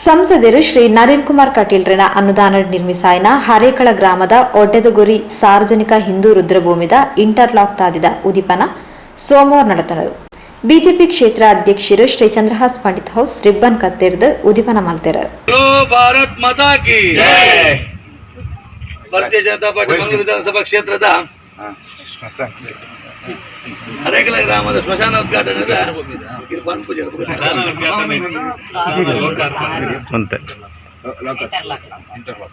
ಸಂಸದರು ಶ್ರೀ ನಳಿನ್ ಕುಮಾರ್ ಕಟೀಲ್ರನ ಅನುದಾನ ನಿರ್ಮಿಸಾಯನ ಹರೇಕಳ ಗ್ರಾಮದ ಒಡ್ಡೆದಗುರಿ ಸಾರ್ವಜನಿಕ ಹಿಂದೂ ರುದ್ರಭೂಮಿದ ಇಂಟರ್ಲಾಕ್ ತಾದಿದ ಉದಿಪನ ಸೋಮವಾರ ನಡೆದರು. ಬಿಜೆಪಿ ಕ್ಷೇತ್ರ ಅಧ್ಯಕ್ಷರು ಶ್ರೀ ಚಂದ್ರಹಾಸ್ ಪಂಡಿತ್ ಹೌಸ್ ರಿಬ್ಬನ್ ಕತ್ತೆರೆದು ಉದಿಪನ ಮಲ್ತೆರು. ಭಾರತ್ ಮಾತಾ ಕಿ ಭಾರತೀಯ ಜನತಾ ಪಾರ್ಟಿ ಮಂಗಳೂರು ವಿಧಾನಸಭಾ ಕ್ಷೇತ್ರದ ಹರೇಕಳ ಗ್ರಾಮದ ಸ್ಮಶಾನ ಉದ್ಘಾಟನೆದ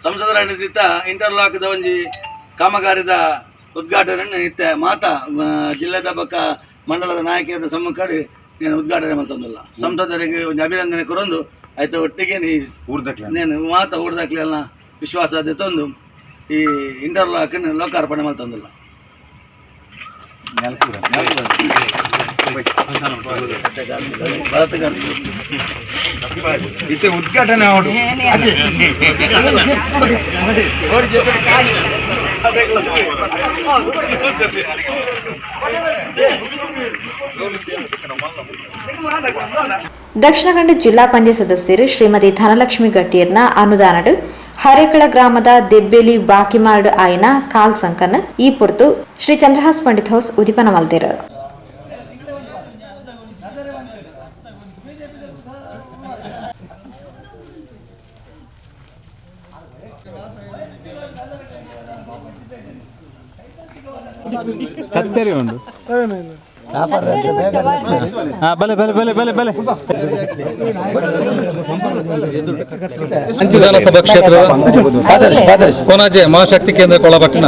ಸಂಸದರ ನಡೆದಿದ್ದ ಇಂಟರ್ಲಾಕ್ದ ಒಂಜಿ ಕಾಮಗಾರಿದ ಉದ್ಘಾಟನೆ ಇತ್ತ ಮಾತಾ ಜಿಲ್ಲೆದ ಬಕ್ಕ ಮಂಡಲದ ನಾಯಕಿಯರ ಸಮ್ಮುಖಡಿ నేను ಉದ್ಘಾಟನೆ ಮಾಡ್ತಂದಿಲ್ಲ. ಸಂಸದರಿಗೆ ಒಂದು ಅಭಿನಂದನೆ ಕೊರೊಂದು ಆಯ್ತು ಒಟ್ಟಿಗೆ నేను ಮಾತಾ ಊರ್ದಾಕ್ಲೆಲ್ಲ ವಿಶ್ವಾಸ ಅದೇ ತಂದು ಈ ಇಂಟರ್ಲಾಕ್ ಲೋಕಾರ್ಪಣೆ ಮಾಡ್ತಂದಿಲ್ಲ. ಉದ್ಘಾಟನೆ ದಕ್ಷಿಣ ಕನ್ನಡ ಜಿಲ್ಲಾ ಪಂಚಾಯತ್ ಸದಸ್ಯರು ಶ್ರೀಮತಿ ಧನಲಕ್ಷ್ಮಿ ಗಟ್ಟಿಯರ್ನ ಅನುದಾನಡ್ ಹರೇಕಳ ಗ್ರಾಮದ ದೆಬ್ಬೆಲಿ ಬಾಕಿಮಾರ್ಡ್ ಆಯ್ನ ಕಾಲ್ ಸಂಕನ್ ಈ ಪೊರ್ತು ಶ್ರೀ ಚಂದ್ರಹಾಸ್ ಪಂಡಿತ್ ಹೌಸ್ ಉದಿಪನ ಮಲ್ತೆರು. ಕತ್ತರಿ ಉಂಟು ಬಲೆ ಬಲೆ ಬಲೆ ಬಲೆ ಬಲೆ ವಿಧಾನಸಭಾ ಕ್ಷೇತ್ರದ ಕೋನಾಜೆ ಮಹಾಶಕ್ತಿ ಕೇಂದ್ರ ಕೊಳಪಟ್ಟಿನ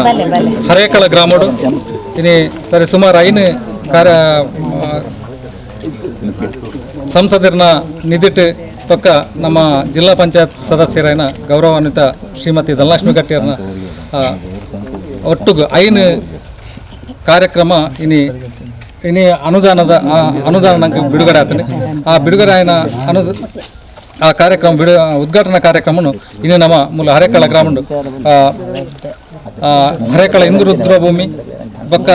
ಹರೇಕಳ ಗ್ರಾಮಡು ಇನಿ ಸರಿ ಸುಮಾರು ಐನು ಕಾರ್ಯ ಸಂಸದರನ್ನ ನಿಧಿಟ್ಟು ಪಕ್ಕ ನಮ್ಮ ಜಿಲ್ಲಾ ಪಂಚಾಯತ್ ಸದಸ್ಯರೈನ ಗೌರವಾನ್ವಿತ ಶ್ರೀಮತಿ ಧನಲಕ್ಷ್ಮಿ ಗಟ್ಟಿಯರ್ನ ಒಟ್ಟಿಗೆ ಐನು ಕಾರ್ಯಕ್ರಮ ಇನಿ ಅನುದಾನ ಬಿಡುಗಡೆ ಆಗ್ತದೆ. ಆ ಬಿಡುಗಡೆ ಆ ಕಾರ್ಯಕ್ರಮ ಉದ್ಘಾಟನಾ ಕಾರ್ಯಕ್ರಮನು ಇನ್ನು ನಮ್ಮ ಮೂಲ ಹರೇಕಳ ಗ್ರಾಮಡು ಹರೇಕಳ ಹಿಂದೂ ರುದ್ರಭೂಮಿ ಬೊಕ್ಕ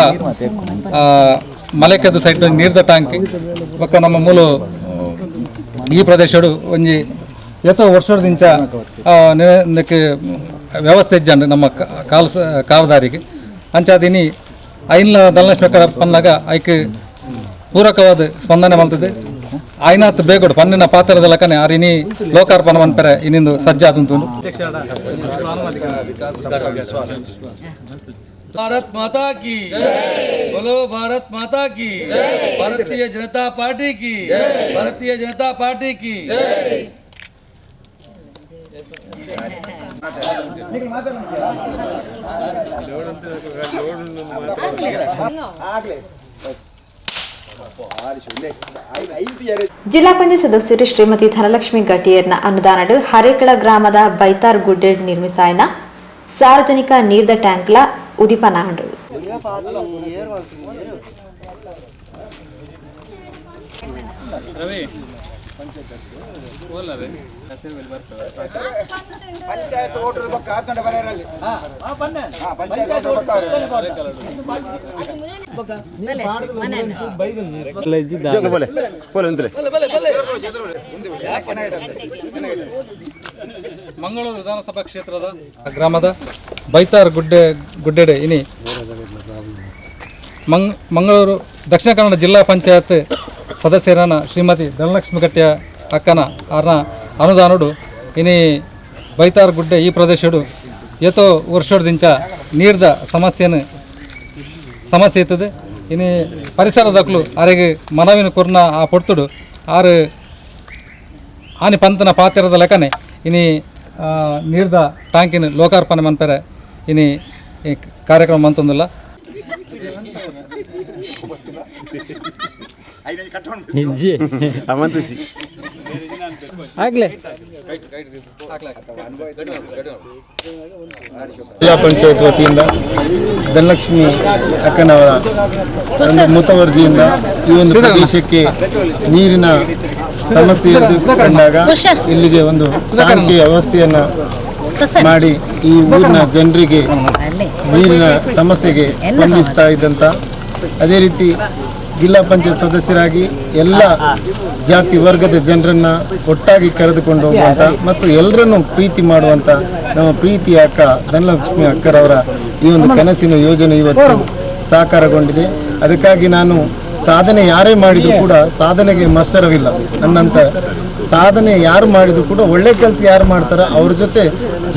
ಮಲೆಕೆದು ಸೈಡ್ ನೀರ್ದ ಟ್ಯಾಂಕಿ ಬೊಕ್ಕ ನಮ್ಮ ಮೂಲ ಈ ಪ್ರದೇಶಡು ಒಂಜಿ ಎತ್ತೋ ವರ್ಷದಿಂಚ ವ್ಯವಸ್ಥೆ ಇಜ್ಜಂಡು ನಮ್ಮ ಕಾವದಾರಿಗೆ ಅಂಚಾದಿನಿ ಐನ್ಲ ಧನಲಕ್ಷ್ಮಿ ಪನ್ನಾಗ ಐಕ್ ಪೂರಕವಾದ ಸ್ಪಂದನೆ ಮಾಡ್ತದೆ. ಐನಾತ್ ಬೇಗೋಡು ಪನ್ನಿನ ಪಾತ್ರದ ಲೆಕ್ಕನೆ ಆರಿನಿ ಲೋಕಾರ್ಪಣೆ ಮನ್ಪರೆ ಇನ್ನಿಂದು ಸಜ್ಜಾದಂತು. ಭಾರತ್ ಮಾತಾ ಕಿ बोलो भारत माता की भारतीय जनता पार्टी की भारतीय जनता पार्टी की ಜಿಲ್ಲಾ ಪಂಚಾಯತ್ ಸದಸ್ಯರು ಶ್ರೀಮತಿ ಧನಲಕ್ಷ್ಮಿ ಗಟ್ಟಿಯರ್ನ ಅನುದಾನಡ್ ಹರೇಕಳ ಗ್ರಾಮದ ಬೈತಾರ್ ಗುಡ್ಡೆಡ್ ನಿರ್ಮಿಸಾಯನ ಸಾರ್ವಜನಿಕ ನೀರ್ದ ಟ್ಯಾಂಕ್ಲ ಉದಿಪನ ಹಂಡು. ಮಂಗಳೂರು ವಿಧಾನಸಭಾ ಕ್ಷೇತ್ರದ ಗ್ರಾಮದ ಬೈತಾರ್ ಗುಡ್ಡೆಡೆ ಇನಿ ಮಂಗಳೂರು ದಕ್ಷಿಣ ಕನ್ನಡ ಜಿಲ್ಲಾ ಪಂಚಾಯತ್ ಸದಸ್ಯರನ್ನ ಶ್ರೀಮತಿ ಧನಲಕ್ಷ್ಮಿ ಗಟ್ಟಿಯ ಅಕ್ಕನ ಅವ್ರನ್ನ ಅನುದಾನಡು ಇನಿ ಬೈತಾರ್ ಗುಡ್ಡೆ ಈ ಪ್ರದೇಶಡು ಏತೋ ವರ್ಷದಿಂಚ ನೀರ್ದ ಸಮಸ್ಯೆ ಇರ್ತದೆ. ಇನ್ನು ಪರಿಸರದಕ್ಲು ಆರೆಗೆ ಮನವಿನ ಕೊರ್ನ ಆ ಪೊರ್ತುಡು ಆರು ಆನಿ ಪಂತನ ಪಾತ್ರದ ಲೆಕ್ಕನೆ ಇನಿ ನೀರ್ದ ಟ್ಯಾಂಕಿನ ಲೋಕಾರ್ಪಣೆ ಮನ್ಪೆರೆ ಇನಿ ಕಾರ್ಯಕ್ರಮ ಮಂತೊಂದಿಲ್ಲ. ಜಿಲ್ಲಾ ಪಂಚಾಯತ್ ವತಿಯಿಂದ ಧನಲಕ್ಷ್ಮಿ ಅಕ್ಕನವರ ಮುತುವರ್ಜಿಯಿಂದ ಈ ಒಂದು ಪ್ರದೇಶಕ್ಕೆ ನೀರಿನ ಸಮಸ್ಯೆ ಕಂಡಾಗ ಇಲ್ಲಿಗೆ ಒಂದು ಟ್ಯಾಂಕಿ ವ್ಯವಸ್ಥೆಯನ್ನು ಮಾಡಿ ಈ ಊರಿನ ಜನರಿಗೆ ನೀರಿನ ಸಮಸ್ಯೆಗೆ ಸ್ಪಂದಿಸ್ತಾ ಇದ್ದಂಥ ಅದೇ ರೀತಿ ಜಿಲ್ಲಾ ಪಂಚಾಯತ್ ಸದಸ್ಯರಾಗಿ ಎಲ್ಲ ಜಾತಿ ವರ್ಗದ ಜನರನ್ನು ಒಟ್ಟಾಗಿ ಕರೆದುಕೊಂಡು ಹೋಗುವಂಥ ಮತ್ತು ಎಲ್ಲರನ್ನು ಪ್ರೀತಿ ಮಾಡುವಂಥ ನಮ್ಮ ಪ್ರೀತಿಯ ಅಕ್ಕ ಧನಲಕ್ಷ್ಮಿ ಅಕ್ಕರವರ ಈ ಒಂದು ಕನಸಿನ ಯೋಜನೆ ಇವತ್ತು ಸಾಕಾರಗೊಂಡಿದೆ. ಅದಕ್ಕಾಗಿ ನಾನು ಸಾಧನೆ ಯಾರೇ ಮಾಡಿದರೂ ಕೂಡ ಸಾಧನೆಗೆ ಮತ್ಸರವಿಲ್ಲ ಅನ್ನಂಥ ಸಾಧನೆ ಯಾರು ಮಾಡಿದರೂ ಕೂಡ ಒಳ್ಳೆ ಕೆಲಸ ಯಾರು ಮಾಡ್ತಾರೆ ಅವ್ರ ಜೊತೆ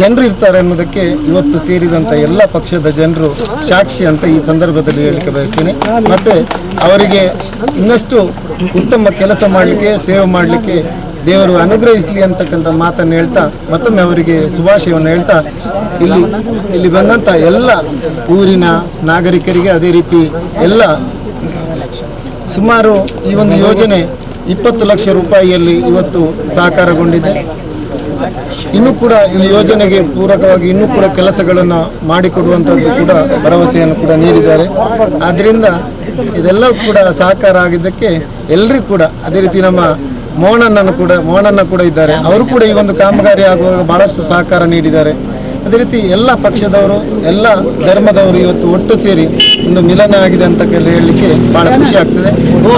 ಜನರು ಇರ್ತಾರೆ ಅನ್ನೋದಕ್ಕೆ ಇವತ್ತು ಸೇರಿದಂಥ ಎಲ್ಲ ಪಕ್ಷದ ಜನರು ಸಾಕ್ಷಿ ಅಂತ ಈ ಸಂದರ್ಭದಲ್ಲಿ ಹೇಳಲಿಕ್ಕೆ ಬಯಸ್ತೀನಿ. ಮತ್ತು ಅವರಿಗೆ ಇನ್ನಷ್ಟು ಉತ್ತಮ ಕೆಲಸ ಮಾಡಲಿಕ್ಕೆ ಸೇವೆ ಮಾಡಲಿಕ್ಕೆ ದೇವರು ಅನುಗ್ರಹಿಸಲಿ ಅಂತಕ್ಕಂಥ ಮಾತನ್ನು ಹೇಳ್ತಾ ಮತ್ತೊಮ್ಮೆ ಅವರಿಗೆ ಶುಭಾಶಯವನ್ನು ಹೇಳ್ತಾ ಇಲ್ಲಿ ಬಂದಂಥ ಎಲ್ಲ ಊರಿನ ನಾಗರಿಕರಿಗೆ ಅದೇ ರೀತಿ ಎಲ್ಲ ಸುಮಾರು ಈ ಒಂದು ಯೋಜನೆ 20 ಲಕ್ಷ ರೂಪಾಯಿಯಲ್ಲಿ ಇವತ್ತು ಸಾಕಾರಗೊಂಡಿದೆ. ಇನ್ನೂ ಕೂಡ ಈ ಯೋಜನೆಗೆ ಪೂರಕವಾಗಿ ಇನ್ನೂ ಕೂಡ ಕೆಲಸಗಳನ್ನು ಮಾಡಿಕೊಡುವಂಥದ್ದು ಕೂಡ ಭರವಸೆಯನ್ನು ಕೂಡ ನೀಡಿದ್ದಾರೆ. ಆದ್ದರಿಂದ ಇದೆಲ್ಲವೂ ಕೂಡ ಸಾಕಾರ ಆಗಿದ್ದಕ್ಕೆ ಎಲ್ಲರಿಗೂ ಕೂಡ ಅದೇ ರೀತಿ ನಮ್ಮ ಮೋಹನನ್ನ ಕೂಡ ಇದ್ದಾರೆ. ಅವರು ಕೂಡ ಈ ಒಂದು ಕಾಮಗಾರಿ ಆಗುವಾಗ ಭಾಳಷ್ಟು ಸಹಕಾರ ನೀಡಿದ್ದಾರೆ. ಅದೇ ರೀತಿ ಎಲ್ಲ ಪಕ್ಷದವರು ಎಲ್ಲ ಧರ್ಮದವರು ಇವತ್ತು ಒಟ್ಟು ಸೇರಿ ಒಂದು ಮಿಲನ ಆಗಿದೆ ಅಂತ ಹೇಳಲಿಕ್ಕೆ ಭಾಳ ಖುಷಿ ಆಗ್ತದೆ.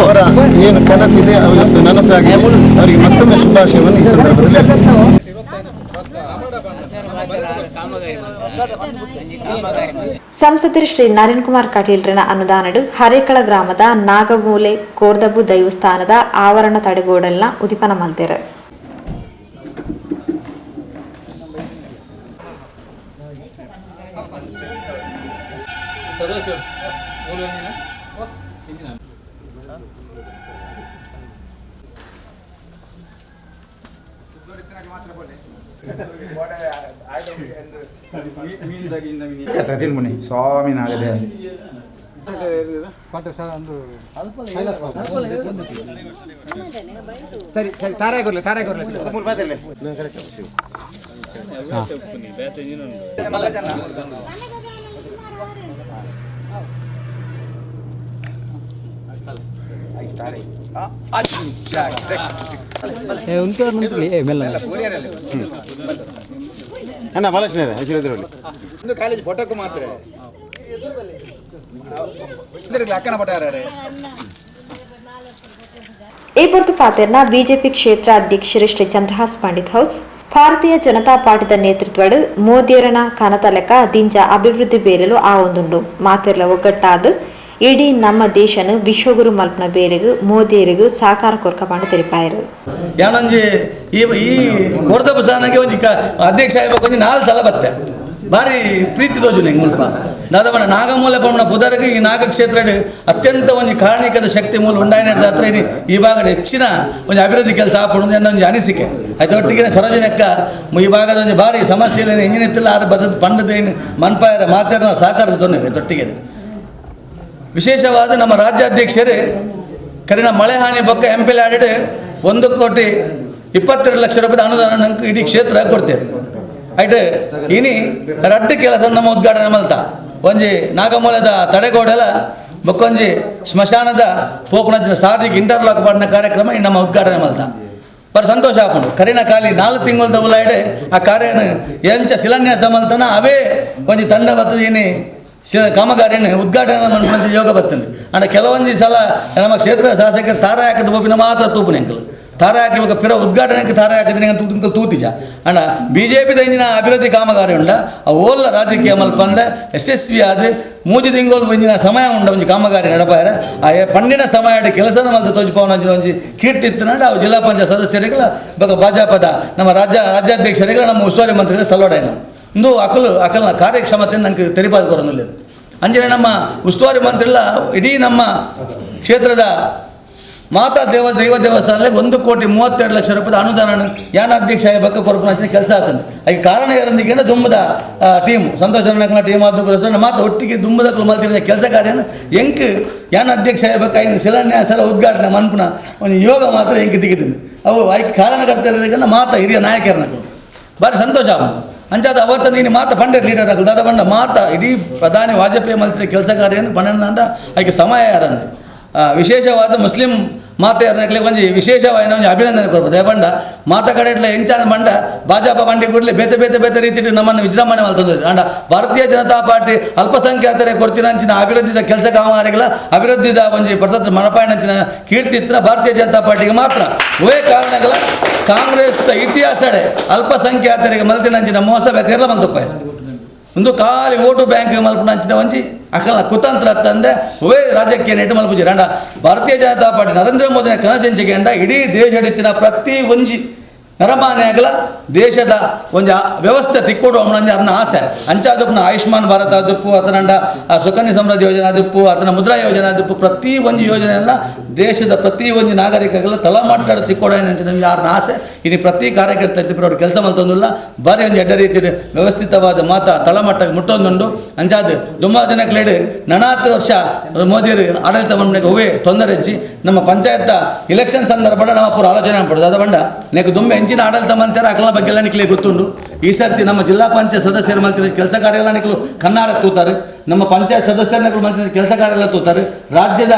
ಅವರ ಏನು ಕನಸಿದೆ ಇವತ್ತು ನನಸಾಗಿದೆ. ಅವರಿಗೆ ಮತ್ತೊಮ್ಮೆ ಶುಭಾಶಯವನ್ನು ಈ ಸಂದರ್ಭದಲ್ಲಿ ಹೇಳ್ತೀನಿ. ಸಂಸದರು ಶ್ರೀ ನಳಿನ್ ಕುಮಾರ್ ಕಟೀಲ್ರನ ಅನುದಾನಡು ಹರೇಕಳ ಗ್ರಾಮದ ನಾಗಮೂಲೆ ಕೋರ್ದಬ್ಬು ದೈವಸ್ಥಾನದ ಆವರಣ ತಡೆಗೋಡಲ್ನ ಉದಿಪನ ಮಲ್ತೆರು. ಸ್ವಾಮಿನಾಗದೆ ಸರಿ ಸರಿ ತಾರಾಯ ಕೊರ್ಲೆ ಅಣ್ಣ ಬಾಲಕೃಷ್ಣ ಒಂದು ಕಾಲೇಜ್ ಫೋಟೋಕ್ಕೂ ಮಾತ್ರ ಅಕ್ಕನ ಪಟ ಈ ಹೊರತು ಪಾತೆರ್ನ ಬಿಜೆಪಿ ಕ್ಷೇತ್ರ ಅಧ್ಯಕ್ಷರು ಶ್ರೀ ಚಂದ್ರಹಾಸ್ ಪಂಡಿತ್ ಹೌಸ್ ಭಾರತೀಯ ಜನತಾ ಪಾರ್ಟಿದ ನೇತೃತ್ವಡು ಮೋದಿಯರನ ಕನತಲೆಕ ದಿಂಜ ಅಭಿವೃದ್ಧಿ ಬೇರೆಲು ಆ ಒಂದುಂಡು ಮಾತೆರ್ಲ ಒಗ್ಗಟ್ಟಾದ ಇಡೀ ನಮ್ಮ ದೇಶನು ವಿಶ್ವಗುರು ಮಲ್ಪನ ಬೇರೆಗೂ ಮೋದಿಯರಿಗೂ ಸಾಕಾರ ಕೊರ್ಕಪಂಡು ತೆರಿಪಾಯರು. ಯಾನೊಂಜಿ ಈ ಕೊರ್ದಬ್ಬ ಸಾನಾಗೆ ಒಂಜಿ ಅಧ್ಯಕ್ಷ ಆಗಬೇಕು ಒಂಜಿ 4 ಸಲ ಬತ್ತೆ ಭಾರಿ ಪ್ರೀತಿ ತೋಜುನೆ ಮುಲ್ಪ ದಾದವನ ನಾಗಮೂಲ ಪಂಬನ ಪುದರಿಗೆ ಈ ನಾಗಕ್ಷೇತ್ರ ಅತ್ಯಂತ ಒಂದು ಕಾರಣಿಕದ ಶಕ್ತಿ ಮೂಲ ಉಂಡಾಯನ ಹತ್ರ ಈ ಭಾಗದ ಹೆಚ್ಚಿನ ಒಂದು ಅಭಿವೃದ್ಧಿ ಕೆಲಸ ಆಪಡು ಒಂದು ಅನಿಸಿಕೆ ಆಯ್ತು. ಒಟ್ಟಿಗೆ ಸರೋಜನಕ್ಕ ಈ ಭಾಗದ ಒಂದು ಭಾರಿ ಸಮಸ್ಯೆ ಎಂಜಿನಿತ್ತಿಲ್ಲ ಆರು ಬದದ ಪಂಡದೇನು ಮನ್ಪಾಯರ ಮಾತಾಡ ಸಹಕಾರದ ತೊಂದರೆ ತೊಟ್ಟಿಗೆ ವಿಶೇಷವಾದ ನಮ್ಮ ರಾಜ್ಯಾಧ್ಯಕ್ಷರೇ ಕರಿನ ಮಳೆ ಹಾನಿ ಬೊಕ್ಕ ಎಂಪೆಲ್ ಆಡಿಡ್ 1,22 ಲಕ್ಷ ರೂಪಾಯಿ ಅನುದಾನ ನಂಗೆ ಇಡೀ ಕ್ಷೇತ್ರ ಕೊಡ್ತೇವೆ ಆಯ್ತು. ಇನಿ ರಡ್ಡು ಕೆಲಸ ನಮ್ಮ ಉದ್ಘಾಟನೆ ಮಲ್ತ ಒಂಜಿ ನಾಗಮೂಲದ ತಡೆಗೋಡೆಲ್ಲ ಬೊಕ್ಕೊಂಜಿ ಸ್ಮಶಾನದ ಪೋಪನ ಸಾದಿಗೆ ಇಂಟರ್ಲಾಕ್ ಮಾಡಿದ ಕಾರ್ಯಕ್ರಮ ನಮ್ಮ ಉದ್ಘಾಟನೆ ಮಲ್ತ ಬರ ಸಂತೋಷ ಹಾಕೊಂಡು ಕರಿನ ಖಾಲಿ 4 ತಿಂಗಳ ಉಲಾಯ್ಡೆ ಆ ಕಾರ್ಯನ ಎಂಚ ಶಿಲಾನ್ಯಾಸ ಮಲ್ತನ ಅವೇ ಒಂಜಿ ತಂಡ ಬರ್ತದೆ ಇನಿ ಕಾಮಗಾರಿಯನ್ನು ಉದ್ಘಾಟನೆ ಮಾಡುವಂಥ ಯೋಗ ಬರ್ತದೆ. ಅಂಡ ಕೆಲವೊಂದು ಸಲ ನಮ್ಮ ಕ್ಷೇತ್ರ ಶಾಸಕರು ತಾರ ಹಾಕಿದ ಬೋಪಿನ ಮಾತ್ರ ತೂಪುನೆ ಅಂಕಲ್ ತಾರ ಹಾಕಿವಾಗ ಪಿರ ಉದ್ಘಾಟನೆಗೆ ತಾರ ಹಾಕಿದ್ರೆ ತೂಕಲ್ ತೂತಿಜ ಅಂಡ ಬಿಜೆಪಿದ ಇಂಜಿನ ಅಭಿವೃದ್ಧಿ ಕಾಮಗಾರಿ ಉಂಡ ಆ ಓಲ್ಲ ರಾಜಕೀಯ ಮಲ್ಪಂದ ಯಶಸ್ವಿ ಆದ 3 ತಿಂಗಳು ಒಂಜಿನ ಸಮಯ ಉಂಡ ಒಂಜಿ ಕಾಮಗಾರಿ ನಡಪಾಯರ ಆ ಪಂಡಿನ ಸಮಯ ಕೆಲಸದ ಮಲ್ತ ತೋಜಿಪವನ ಒಂಜಿ ಕೀರ್ತಿ ಇತ್ತು ನಡ ಅವು ಜಿಲ್ಲಾ ಪಂಚಾಯತ್ ಸದಸ್ಯರಿಗಳ ಇವಾಗ ಭಾಜಪದ ನಮ್ಮ ರಾಜ್ಯಾಧ್ಯಕ್ಷರಿಗಳ ನಮ್ಮ ಉಸ್ತುವಾರಿ ಮಂತ್ರಿಗಳ ಸಲೋಡಾಯನ ಇಂದು ಅಕಲ್ನ ಕಾರ್ಯಕ್ಷಮತೆಯನ್ನು ನಂಗೆ ತೆರಿಪಾದ ಕೊರೊಂದಿಲ್ಲ ಅಂಜನೆ ನಮ್ಮ ಉಸ್ತುವಾರಿ ಮಂತ್ರಿಲ್ಲ ಇಡೀ ನಮ್ಮ ಕ್ಷೇತ್ರದ ಮಾತಾ ದೈವ ದೇವಸ್ಥಾನಕ್ಕೆ 1,32 ಲಕ್ಷ ರೂಪಾಯಿ ಅನುದಾನ ಯಾನ ಅಧ್ಯಕ್ಷ ಬಗ್ಗೆ ಕೊರಪನ ಕೆಲಸ ಆಗ್ತದೆ. ಅದಕ್ಕೆ ಕಾರಣ ಯಾರೊಂದಿಗೆ ದುಂಬದ ಟೀಮ್ ಸಂತೋಷ ನಕಲ ಟೀಮ್ ಆದ ಪ್ರಸನ್ನ ಮಾತು ಒಟ್ಟಿಗೆ ದುಂಬದ ಮಲ್ತಿರೋ ಕೆಲಸ ಕಾರ್ಯನ ಎಂಕ್ ಯಾನ ಅಧ್ಯಕ್ಷ ಬೇಕು ಐದು ಶಿಲಾನ್ಯಾಸ ಉದ್ಘಾಟನೆ ಮನ್ಪುನ ಒಂದು ಯೋಗ ಮಾತ್ರ ಎಂಕ್ ದಿಗಿತೀನಿ ಅವು ಅದಕ್ಕೆ ಕಾರಣಕರ್ತರ ಮಾತಾ ಹಿರಿಯ ನಾಯಕರನ್ನ ಭಾರಿ ಸಂತೋಷ ಅಂಚಾದ ಅವತ್ತು ನೀನು ಮಾತಾ ಫಂಡೆಡ್ ಲೀಡರ್ ಆಗಲ್ಲ ದಾದ ಬಂಡ ಮಾತಾ ಇಡೀ ಪ್ರಧಾನಿ ವಾಜಪೇಯಿ ಮಲ್ತಿರೋ ಕೆಲಸ ಕಾರ್ಯನ ಪನ್ನೊಂದು ಅದಕ್ಕೆ ಸಮಯ ಯಾರಂದೆ ವಿಶೇಷವಾದ ಮುಸ್ಲಿಂ ಮಾತೆಯರ್ನಕ್ಲೆ ಒಂಜಿ ವಿಶೇಷವಾದ ಒಂದು ಅಭಿನಂದನೆ ಕೊಡ್ಬೋದು ಬಂಡ ಮಾತ ಕಡೆ ಎಂಚಾನ ಮಂಡ ಭಾಜಪ ಬಂಡಿ ಕೂಡಲೇ ಬೇತೆ ಬೇತೆ ಬೇತೆ ರೀತಿ ನಮ್ಮನ್ನು ವಿಜೃಂಭಣೆ ಮಾಡ್ತದೆ ಅಂಡ ಭಾರತೀಯ ಜನತಾ ಪಾರ್ಟಿ ಅಲ್ಪಸಂಖ್ಯಾತರೇ ಕೊಡ್ತೀನಿ ಅಂಚಿನ ಅಭಿವೃದ್ಧಿದ ಕೆಲಸ ಕಾಮಗಾರಿಗಳ ಅಭಿವೃದ್ಧಿದ ಒಂದು ಪ್ರತತ್ರ ಮನಪಾಯಣಂಚಿನ ಕೀರ್ತಿ ಇತ್ರ ಭಾರತೀಯ ಜನತಾ ಪಾರ್ಟಿಗೆ ಮಾತ್ರ ಒವೇ ಕಾರಣಗಳ ಕಾಂಗ್ರೆಸ್ ಇತಿಹಾಸಡೆ ಅಲ್ಪಸಂಖ್ಯಾತರಿಗೆ ಮಲ್ತಿನಂಚಿನ ಮೋಸ ಬೇತೆಲ್ಲ ಮಲ್ತಪ್ಪ ಒಂದು ಖಾಲಿ ಓಟು ಬ್ಯಾಂಕ್ ಮಲ್ಪನಂಚಿನ ಒಂಜಿ ಅಕಲ ಕುತಂತ್ರ ತಂದೆ ಒವೇ ರಾಜಕೀಯ ನೆಟ್ಟು ಮಲ್ಪುಜಿ ಅಂಡ ಭಾರತೀಯ ಜನತಾ ಪಾರ್ಟಿ ನರೇಂದ್ರ ಮೋದಿನ ಕನಸೆಂಚಿಗೆ ಅಂಡ ಇಡೀ ದೇಶಡಿತ್ತಿನ ಪ್ರತಿ ಒಂಜಿ ನರಮಾನ್ಯಾಗಲ ದೇಶದ ಒಂದು ವ್ಯವಸ್ಥೆ ತಿಕ್ಕೊಡು ಅಮ್ಮನಂಜಿ ಅದನ್ನ ಆಸೆ ಅಂಚಾದಪ್ಪನ ಆಯುಷ್ಮಾನ್ ಭಾರತ ಅದಪ್ಪು ಅದರಂಡ ಸುಕನ್ಯಾ ಸಮೃದ್ಧಿ ಯೋಜನೆ ಅದಪ್ಪು ಅದನ್ನ ಮುದ್ರಾ ಯೋಜನೆ ಅದಪ್ಪು ಪ್ರತಿ ಒಂದು ಯೋಜನೆಯನ್ನ ದೇಶದ ಪ್ರತಿ ಒಂದು ನಾಗರಿಕಗಳ ತಳಮಟ್ಟದ ತಿಕ್ಕೊಡ ಯಾರನ್ನ ಆಸೆ ಇನ್ನು ಪ್ರತಿ ಕಾರ್ಯಕರ್ತ ಇದ್ದಿಪ್ಪರು ಅವ್ರು ಕೆಲಸ ಮಲ್ತೊಂದಿಲ್ಲ ಬಾರಿ ಒಂದು ಎಡ್ಡ ರೀತಿ ವ್ಯವಸ್ಥಿತವಾದ ಮಾತ ತಳಮಟ್ಟಕ್ಕೆ ಮುಟ್ಟೊಂದುಂಡು ಅಂಚಾದ ದುಮ್ಮಾ ದಿನಕ್ಲೇಡು 40 ವರ್ಷ ಮೋದಿಯರು ಆಡಳಿತ ಮಂಡಳಿಗೆ ಹೋಗಿ ತೊಂದರೆ ಹೆಚ್ಚಿ ನಮ್ಮ ಪಂಚಾಯತ್ ಇಲೆಕ್ಷನ್ ಸಂದರ್ಭ ನಮ್ಮ ಪೂರ ಆಲೋಚನೆ ಮಾಡ್ಬೋದು ಅದು ಬಂಡ ನೆಕ್ ದುಮ್ಮೆ ಹೆಂಚಿನ ಆಡಳಿತ ಮಂತ್ರಿ ಅಕಲ ಬಗ್ಗೆ ಎಲ್ಲ ನಿಕ್ಲೆ ಗೊತ್ತುಂಡು ಈ ಸರ್ತಿ ನಮ್ಮ ಜಿಲ್ಲಾ ಪಂಚಾಯತ್ ಸದಸ್ಯರು ಮಲ್ತಿನ ಕೆಲಸ ಕಾರ್ಯ ಎಲ್ಲ ನಿಕ್ಲು ಕಣ್ಣಾರ ತೂತಾರೆ ನಮ್ಮ ಪಂಚಾಯತ್ ಸದಸ್ಯರನ್ನ ಮಲ್ತಿನ ಕೆಲಸ ಕಾರ್ಯ ಎಲ್ಲ ತೂತಾರೆ ರಾಜ್ಯದ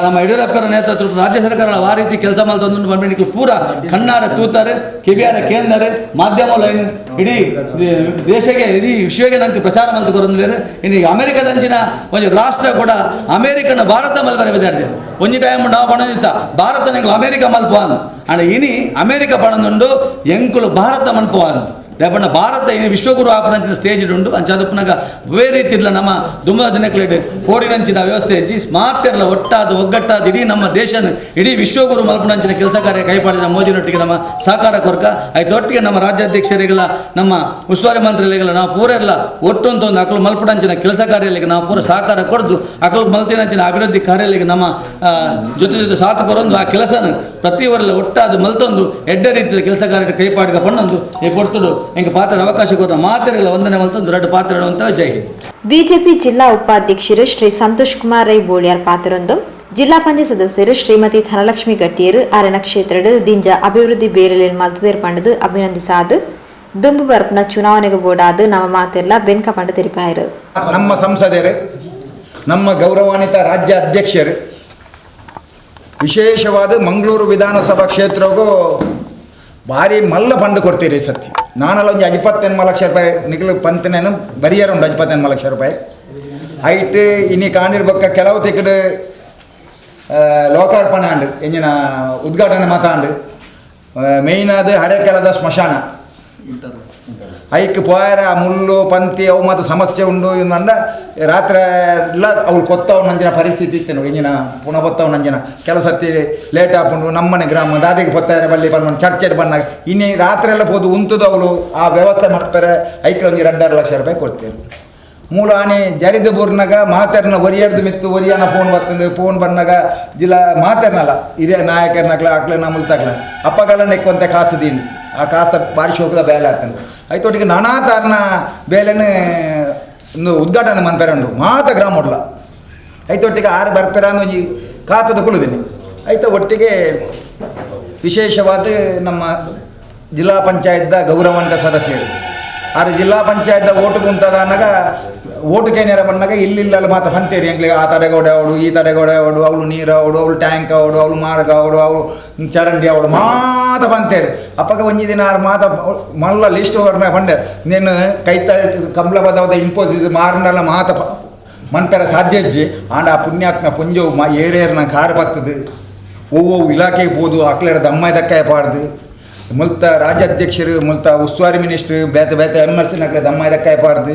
ನಮ್ಮ ಯಡಿಯೂರಪ್ಪರ ನೇತೃತ್ವ ರಾಜ್ಯ ಸರ್ಕಾರ ಆ ರೀತಿ ಕೆಲಸ ಮಲ್ತೊಂದು ಬಂದು ನಿಕ್ಲು ಪೂರ ಕಣ್ಣಾರ ತೂತಾರೆ ಕಿವಿಯಾರ ಕೇಂದರೆ ಮಾಧ್ಯಮ ಲೈನ್ ಇಡೀ ದೇಶಕ್ಕೆ ಇಡೀ ವಿಶ್ವಗೆ ನಂಗೆ ಪ್ರಚಾರ ಮಲ್ತುಕೊರಂದ್ರೆ ಇನ್ನು ಅಮೆರಿಕದಂಚಿನ ಒಂದು ರಾಷ್ಟ್ರ ಕೂಡ ಅಮೆರಿಕನ ಭಾರತ ಮಲ್ಬರ ವಿದ್ಯಾರ್ಥಿಗಳು ಒಂಜಿ ಟೈಮ್ ನಾವು ಪಣದಿತ್ತ ಭಾರತ ನಿಂಗಳು ಅಮೆರಿಕ ಮಲ್ಪುವಾನ್ ಅಂಡ ಇನಿ ಅಮೆರಿಕ ಪಣದುಂಡು ಎಂಕುಲು ಭಾರತ ಮಲ್ಪುವಾನ್ ದೇಪಣ್ಣ ಭಾರತ ಇನ್ನು ವಿಶ್ವಗುರು ಆಪರಂಚಿನ ಸ್ಟೇಜ್ ಉಂಡು ಅಂಚಾದಪ್ಪನಾಗ ಬೇರೆ ರೀತಿ ಇಲ್ಲ ನಮ್ಮ ದುಮ್ಮ ದಿನಕ್ಲೇಡು ಕೋಡಿನಂಚಿನ ವ್ಯವಸ್ಥೆ ಹೆಚ್ಚಿ ಮಾತೆಲ್ಲ ಒಟ್ಟಾದ ಒಗ್ಗಟ್ಟಾದ ಇಡೀ ನಮ್ಮ ದೇಶನ ಇಡೀ ವಿಶ್ವಗುರು ಮಲ್ಪನಂಚಿನ ಕೆಲಸ ಕಾರ್ಯ ಕೈಪಾಡಿದ ಮೋದಿನೊಟ್ಟಿಗೆ ನಮ್ಮ ಸಹಕಾರ ಕೊರಕ ಆಯ್ತೊಟ್ಟಿಗೆ ನಮ್ಮ ರಾಜ್ಯಾಧ್ಯಕ್ಷರಿಗಳ ನಮ್ಮ ಉಸ್ತುವಾರಿ ಮಂತ್ರಿಗಳಿಗೆಲ್ಲ ನಾವು ಪೂರ ಎಲ್ಲ ಒಟ್ಟೊಂದು ಅಕಲು ಮಲ್ಪನಂಚಿನ ಕೆಲಸ ಕಾರ್ಯಗಳಿಗೆ ನಾವು ಪೂರ ಸಹಕಾರ ಕೊಡ್ದು ಅಕಲು ಮಲ್ತಿನಂಚಿನ ಅಭಿವೃದ್ಧಿ ಕಾರ್ಯಗಳಿಗೆ ನಮ್ಮ ಜೊತೆ ಜೊತೆ ಸಾಥ್ ಕೊರೊಂದು ಆ ಕೆಲಸನ ಪ್ರತಿವರೆಲ್ಲ ಒಟ್ಟಾದ ಮಲ್ತೊಂದು ಎಡ್ಡ ರೀತಿಯ ಕೆಲಸ ಕಾರ್ಯ ಕೈಪಾಡಿಗೆ ಪಣ್ಣೊಂದು ಈ ಕೊಡ್ತುಡು ಎಂಗೆ ಪಾತ್ರ ಅವಕಾಶ ಕೊಟ್ಟ ಮಾತೆರೆಲ್ಲ ವಂದನೆ ಮಲ್ತೊಂದು ಎರಡು ಪಾತ್ರ ಇಡುವಂತ ಜೈ ಹಿಂದ್. ಬಿಜೆಪಿ ಜಿಲ್ಲಾ ಉಪಾಧ್ಯಕ್ಷರು ಶ್ರೀ ಸಂತೋಷ್ ಕುಮಾರ್ ರೈ ಬೋಳಿಯಾರ್ ಪಾತ್ರರೊಂದು ಜಿಲ್ಲಾ ಪಂಚಾಯತ್ ಸದಸ್ಯರು ಶ್ರೀಮತಿ ಧನಲಕ್ಷ್ಮಿ ಗಟ್ಟಿಯರು ಅರಣ್ಯ ಕ್ಷೇತ್ರದ ದಿಂಜ ಅಭಿವೃದ್ಧಿ ಬೇರೆಲೇನು ಮಲ್ತದೇರ್ ಪಂಡದು ಅಭಿನಂದಿಸಾದು ದುಂಬು ಬರ್ಪನ ಚುನಾವಣೆಗೆ ಬೋಡಾದು ನಮ್ಮ ಮಾತೆಲ್ಲ ಬೆನ್ಕ ಪಂಡ ತೆರಿಪಾಯರು ನಮ್ಮ ಸಂಸದರು ನಮ್ಮ ಗೌರವಾನ್ವಿತ ರಾಜ್ಯ ಅಧ್ಯಕ್ಷರು ವಿಶೇಷವಾದ ಮಂಗಳೂರು ವಿಧಾನಸಭಾ ಕ್ಷೇತ್ರಗೂ ಭಾರಿ ಮಲ್ಲ ಫಂಡ್ ಕೊಡ್ತೀರಿ ಸತಿ ನಾನೆಲ್ಲ ಒಂದು 28 ಲಕ್ಷ ರೂಪಾಯಿ ನಿಖಲು ಪಂತನೇನು ಬರಿಯರುಂಡು 28 ಲಕ್ಷ ರೂಪಾಯಿ ಐಟ್ ಇನ್ನು ಕಾಣಿರ್ಬೇಕ ಕೆಲವು ತಿಕ್ಕಡು ಲೋಕಾರ್ಪಣೆ ಅಂಡು ಎಂಜಿನ ಉದ್ಘಾಟನೆ ಮಾತಾಂಡು ಮೇಯ್ನ್ ಅದು ಹರೇಕೆಲದ ಸ್ಮಶಾನ ಐಕ್ ಪೋಯರ ಮುಳ್ಳು ಪಂತಿ ಅವು ಮತ್ತು ಸಮಸ್ಯೆ ಉಂಡು ಇಂದ ರಾತ್ರಿ ಎಲ್ಲ ಅವ್ಳು ಕೊತ್ತವು ನಂಜಿನ ಪರಿಸ್ಥಿತಿ ಇತ್ತೇನು ಇಂಜಿನ ಪುನಃ ಬತ್ತವು ನಂಜಿನ ಕೆಲವು ಸತಿ ಲೇಟ್ ಹಾಕೊಂಡು ನಮ್ಮನೆ ಗ್ರಾಮ ದಾದಿಗೆ ಪತ್ತಾಯಿರ ಬಲ್ಲಿ ಬಂದು ಚರ್ಚೆಗೆ ಬಂದಾಗ ಇನ್ನು ರಾತ್ರಿ ಎಲ್ಲ ಹೋದು ಉಂತದು ಅವಳು ಆ ವ್ಯವಸ್ಥೆ ಮಾಡ್ತಾರೆ ಐಕ್ ಒಂದು 2.5 ಲಕ್ಷ ರೂಪಾಯಿ ಕೊಡ್ತೇವೆ ಮೂಲ ಆನೆ ಜರಿದ ಬೋರ್ನಾಗ ಮಾತಾಡ್ನ ಒರಿಯಡ್ದು ಮಿತ್ತು ಒರಿಯಾನ ಫೋನ್ ಬರ್ತದೆ ಫೋನ್ ಬಂದಾಗ ಜಿಲ್ಲಾ ಮಾತಾಡ್ನಲ್ಲ ಇದೇ ನಾಯಕರ್ನಾಗ್ಲ ಆಕ್ಲೆ ನಮ್ಮಲ್ತಾಗ್ಲ ಅಪ್ಪಗೆಲ್ಲ ನೆಕ್ಕುವಂತೆ ಕಾಸು ದೀನಿ ಆ ಕಾಸ್ತ ಬಾರಿಸಿ ಹೋಗದ ಬೇಲೆ ಆಗ್ತಾನೆ ಐತೊಟ್ಟಿಗೆ ನಾನಾ ತಾರನ ಬೇಲೆನ ಒಂದು ಉದ್ಘಾಟನೆ ಮನ್ಪೇರ ಉಂಡು ಮಾತ ಗ್ರಾಮ ಉಡ್ಲ ಐತೊಟ್ಟಿಗೆ 6 ಬರ್ಪೇರ ಅನ್ನೋ ಖಾತದ ಕುಳಿದೀನಿ ಐತ ಒಟ್ಟಿಗೆ ವಿಶೇಷವಾದ ನಮ್ಮ ಜಿಲ್ಲಾ ಪಂಚಾಯತ್ದ ಗೌರವಾನ್ವಿತ ಸದಸ್ಯರು ಆದ್ರೆ ಜಿಲ್ಲಾ ಪಂಚಾಯತ್ದ ಓಟು ಕುಂತದ ಅನ್ನಗ ಓಟುಗೆ ನೇರ ಬಂದಾಗ ಇಲ್ಲಿಲ್ಲ ಮಾತ ಬಂತೇರಿ ಎಂಗ್ಲಿಗೆ ಆ ತಡೆಗೋಡೆ ಅವಡು ಈ ತಡೆಗೋಡೆ ಅವಡು ಅವಳು ನೀರು ಅವಡು ಅವಳು ಟ್ಯಾಂಕ್ ಅವಡು ಅವಳು ಮಾರ್ಗ ಅವಡು ಅವಳು ಚರಂಡಿ ಅವಡು ಮಾತ ಬಂತೇರಿ ಅಪ್ಪಗ ಒಂಜಿ ದಿನ ಮಾತ ಮಲ್ಲ ಲಿಸ್ಟ್ ಹೊರಮೆ ಬಂಡೆ ನೀನು ಕೈತ ಕಂಬಳ ಬದವದ ಇಂಪೋಸಿಸ್ ಮಾರನೆಲ್ಲ ಮಾತ ಮನ್ಪೆರ ಸಾಧ್ಯಜ್ಜಿ ಆಂಡ ಆ ಪುಣ್ಯಾತ್ಮ ಪುಂಜವು ಏರೇರ್ನ ಕಾರ್ ಬರ್ತದೆ ಒವ್ವೊವು ಇಲಾಖೆಗೆ ಹೋದು ಅಕ್ಲೇರ ದಮ್ಮ ದಕ್ಕಾಯ ಪಾಡ್ದು ಮುಲ್ತ ರಾಜ್ಯಾಧ್ಯಕ್ಷರು ಮುಲ್ತ ಉಸ್ತುವಾರಿ ಮಿನಿಸ್ಟ್ರು ಬೇತೆ ಬೇತೆ MLC ನಕ್ಲೆ ದಮ್ಮ ಇದಕ್ಕಾಯ ಪಾಡ್ದು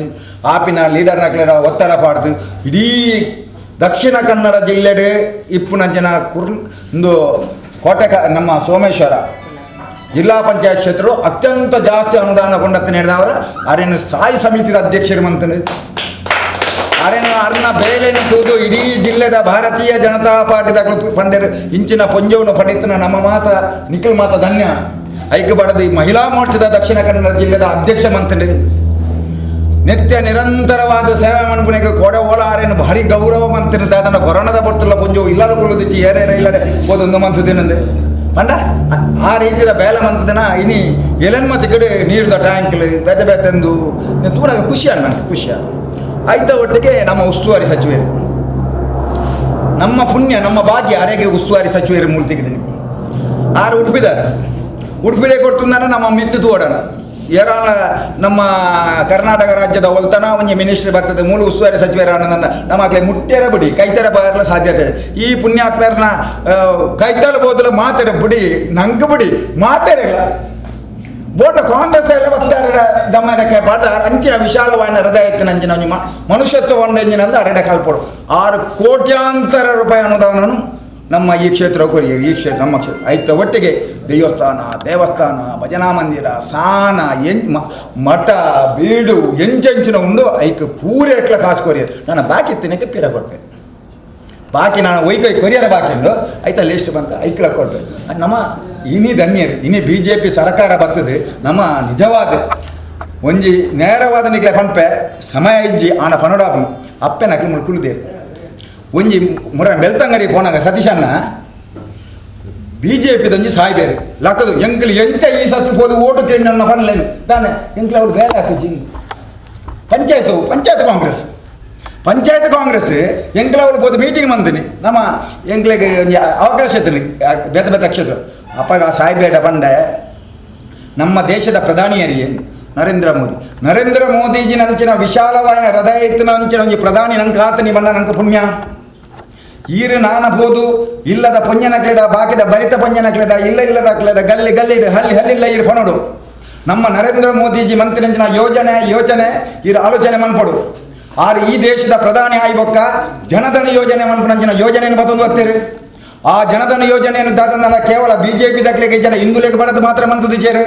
ಆಪಿನ ಲೀಡರ್ ನಕ್ಲೆ ಒತ್ತಡ ಪಾಡ್ದು ಇಡೀ ದಕ್ಷಿಣ ಕನ್ನಡ ಜಿಲ್ಲೆಡೆ ಇಪ್ಪುನಂಚಿನ ಒಂದು ಕೋಟೆ ನಮ್ಮ ಸೋಮೇಶ್ವರ ಜಿಲ್ಲಾ ಪಂಚಾಯತ್ ಕ್ಷೇತ್ರಗಳು ಅತ್ಯಂತ ಜಾಸ್ತಿ ಅನುದಾನ ಕೊಂಡತ್ತ ನೀಡಿದವರ ಅರೇನು ಸ್ಥಾಯಿ ಸಮಿತಿದ ಅಧ್ಯಕ್ಷರು ಮಂತನೆ ಅರೇನು ಅರ್ನ ಬೇಲೆನೆ ತೂದು ಇಡೀ ಜಿಲ್ಲೆದ ಭಾರತೀಯ ಜನತಾ ಪಾರ್ಟಿದ ಪಂಡರು ಇಂಚಿನ ಪೊಂಜವನ್ನು ಪಡಿತನ ನಮ್ಮ ಮಾತ ನಿಖಿಲ್ ಮಾತ ಧನ್ಯ ಐಕ್ಯ ಪಡೆದು ಮಹಿಳಾ ಮೋರ್ಚಾದ ದಕ್ಷಿಣ ಕನ್ನಡ ಜಿಲ್ಲೆದ ಅಧ್ಯಕ್ಷ ಮಂತ್ರಿ ನಿತ್ಯ ನಿರಂತರವಾದ ಸೇವೆ ಮನ್ಪುಣಿಗೆ ಕೊಡೆ ಓಲಾರೇನು ಭಾರಿ ಗೌರವ ಮಂತ್ರಿ ಅದನ್ನು ಕೊರೋನಾದ ಬರ್ತಲ್ಲ ಪುಂಜು ಇಲ್ಲದ ಕುಳಿದಿಚ್ಚಿ ಏರೇರ ಇಲ್ಲಡೆ ಹೋದೊಂದು ಮಂತ್ ದಿನಂದೆ ಪಂಡ ಆ ರೀತಿಯ ಬೇಲ ಮಂತ್ ದಿನ ಇನಿ ಎಲೆನ್ ಮತ್ತೆ ಕಡೆ ನೀರ್ದ ಟ್ಯಾಂಕ್ಲು ಬೆದೆ ಬೆತೆಂದು ತೂರ ಖುಷಿ ನನಗೆ ಖುಷಿ ಆಯ್ತ ಒಟ್ಟಿಗೆ ನಮ್ಮ ಉಸ್ತುವಾರಿ ಸಚಿವರು ನಮ್ಮ ಪುಣ್ಯ ನಮ್ಮ ಭಾಗ್ಯ ಅರೆಗೆ ಉಸ್ತುವಾರಿ ಸಚಿವರ ಮೂಲ ತೆಗೆದಿನಿ ಆರು ಉಡುಪಿದಾರೆ ಉಡುಪಿಲೆ ಕೊಡ್ತಂದಾನೆ ನಮ್ಮ ಮಿತ್ತು ತೋಡಣ ಏರಾಳ ನಮ್ಮ ಕರ್ನಾಟಕ ರಾಜ್ಯದ ಒಲ್ತನ ಒಂಜಿ ಮಿನಿಸ್ಟ್ರಿ ಬರ್ತದೆ ಮೂಲ ಉಸ್ತುವಾರಿ ಸಚಿವರ ನಮ್ಮ ಆಕಲೆ ಮುಟ್ಟೆರ ಬಿಡಿ ಕೈತರ ಬರಲ ಸಾಧ್ಯತೆ ಈ ಪುಣ್ಯಾತ್ಮರನ್ನ ಕೈತಲ ಬೋದಲು ಮಾತೆರ ಬಿಡಿ ನಂಗೆ ಬಿಡಿ ಮಾತೆರಲ್ಲ ಬೋಟ ಕಾಂಗ್ರೆಸ್ ಎಲ್ಲ ಬರ್ತಾರೆ ಗಮನಕ್ಕೆ ಪಾದ ಅಂಚಿನ ವಿಶಾಲವಾದ ಹೃದಯ ಅಂಚಿನ ಮನುಷ್ಯತ್ವ ಒಂದಂಜಿನಂದು ಅರೆಡೆ ಕಾಲ್ಪಡು 6 ಕೋಟ್ಯಾಂತರ ರೂಪಾಯಿ ಅನುದಾನನು ನಮ್ಮ ಈ ಕ್ಷೇತ್ರ ಕೊರಿಯರು ಈ ಕ್ಷೇತ್ರ ನಮ್ಮ ಕ್ಷೇತ್ರ ಆಯ್ತು ಒಟ್ಟಿಗೆ ದೇವಸ್ಥಾನ ಭಜನಾ ಮಂದಿರ ಸಾನ ಮಠ ಬೀಡು ಎಂಚೆಂಚಿನ ಉಂಡು ಐಕ್ ಪೂರೇ ಎಟ್ಲ ಕಾಸು ಕೊರಿಯರು ನಾನು ಬಾಕಿ ತಿನ್ನಕ್ಕೆ ಪಿರ ಕೊಡ್ತೇನೆ ಬಾಕಿ ನಾನು ಒಯ್ಕೈ ಕೊರಿಯರ ಬಾಕಿ ಉಂಡು ಆಯ್ತಾ ಲಿಸ್ಟ್ ಬಂತ ಐಕ್ಲ ಕೊಡ್ಬೇಕು ನಮ್ಮ ಇನಿ ಧನ್ಯರು ಇನಿ BJP ಸರ್ಕಾರ ಬರ್ತದೆ ನಮ್ಮ ನಿಜವಾದ ಒಂಜಿ ನೇರವಾದ ನಿಕ್ಲೆ ಪಂಪೆ ಸಮಯ ಇಜ್ಜಿ ಆನ ಪನೋಡಾಪನು ಅಪ್ಪೆ ನಕ್ಲು ಮುಳ್ಕುಳಿದೇರು ಒಂಜಿ ಮುರ ಬೆಳ್ತಂಗಡಿ ಪೋನಾಗ ಸತೀಶನ್ನ BJP ದಂಜಿ ಸಾಯ್ಬೇರು ಲಕ್ಕದು ಎಂಕ್ಲು ಎಂಚ ಈ ಸತ್ತು ಹೋದು ಓಟು ಕೇಳಿ ಪನ್ಲೇನು ತಾನೆ ಎಂಕ್ಲು ಅವ್ರು ಬೇಡ ಆತು ಪಂಚಾಯತ್ ಕಾಂಗ್ರೆಸ್ ಎಂಕ್ಲ ಅವ್ರು ಹೋದ ಮೀಟಿಂಗ್ ಬಂದಿನಿ ನಮ್ಮ ಎಂಕ್ಲಿಗೆ ಅವಕಾಶ ಇತ್ತು ಬೇತ ಕ್ಷೇತ್ರ ಅಪ್ಪಾಗ ಸಾಯ್ಬೇಡ ಬಂಡೆ ನಮ್ಮ ದೇಶದ ಪ್ರಧಾನಿಯರಿಗೆ ನರೇಂದ್ರ ಮೋದಿಜಿ ನಂಚಿನ ವಿಶಾಲವಾದ ಹೃದಯ ಇತ್ತಿನ ಅಂಚಿನ ಒಂಜಿ ಪ್ರಧಾನಿ ನಂಗೆ ಆತನಿ ಬಂದ ನಂಗೆ ಪುಣ್ಯ ಈರು ನಾನಬಹುದು ಇಲ್ಲದ ಪೊಂಜನಕ್ಲೆದ ಬಾಕಿದ ಬರಿತ ಪೊಂಜನಕ್ಲೆದ ಇಲ್ಲದಕ್ಲೆದ ಗಲ್ಲಿಡು ಹಳ್ಳಿಲ್ಲ ಈರು ಪಣೋಡು ನಮ್ಮ ನರೇಂದ್ರ ಮೋದಿಜಿ ಮಂತ್ರಿಂಚಿನ ಯೋಜನೆ ಈರು ಆಲೋಚನೆ ಮನ್ಪಡು ಆರು ಈ ದೇಶದ ಪ್ರಧಾನಿ ಆಯ್ಬೊಕ್ಕ ಜನಧನ ಯೋಜನೆ ಮನ್ಪುನಂಚಿನ ಯೋಜನೆಯನ್ನು ಬತ್ತೊಂದು ಬರ್ತೀರಿ ಆ ಜನಧನ ಯೋಜನೆಯನ್ನು ದಾದಂದ ಕೇವಲ BJP ದಕ್ಲೆಗೆ ಜನ ಹಿಂದುಲೆಗೆ ಬಡದು ಮಾತ್ರ ಮಂತದ್ದು ಚೇರು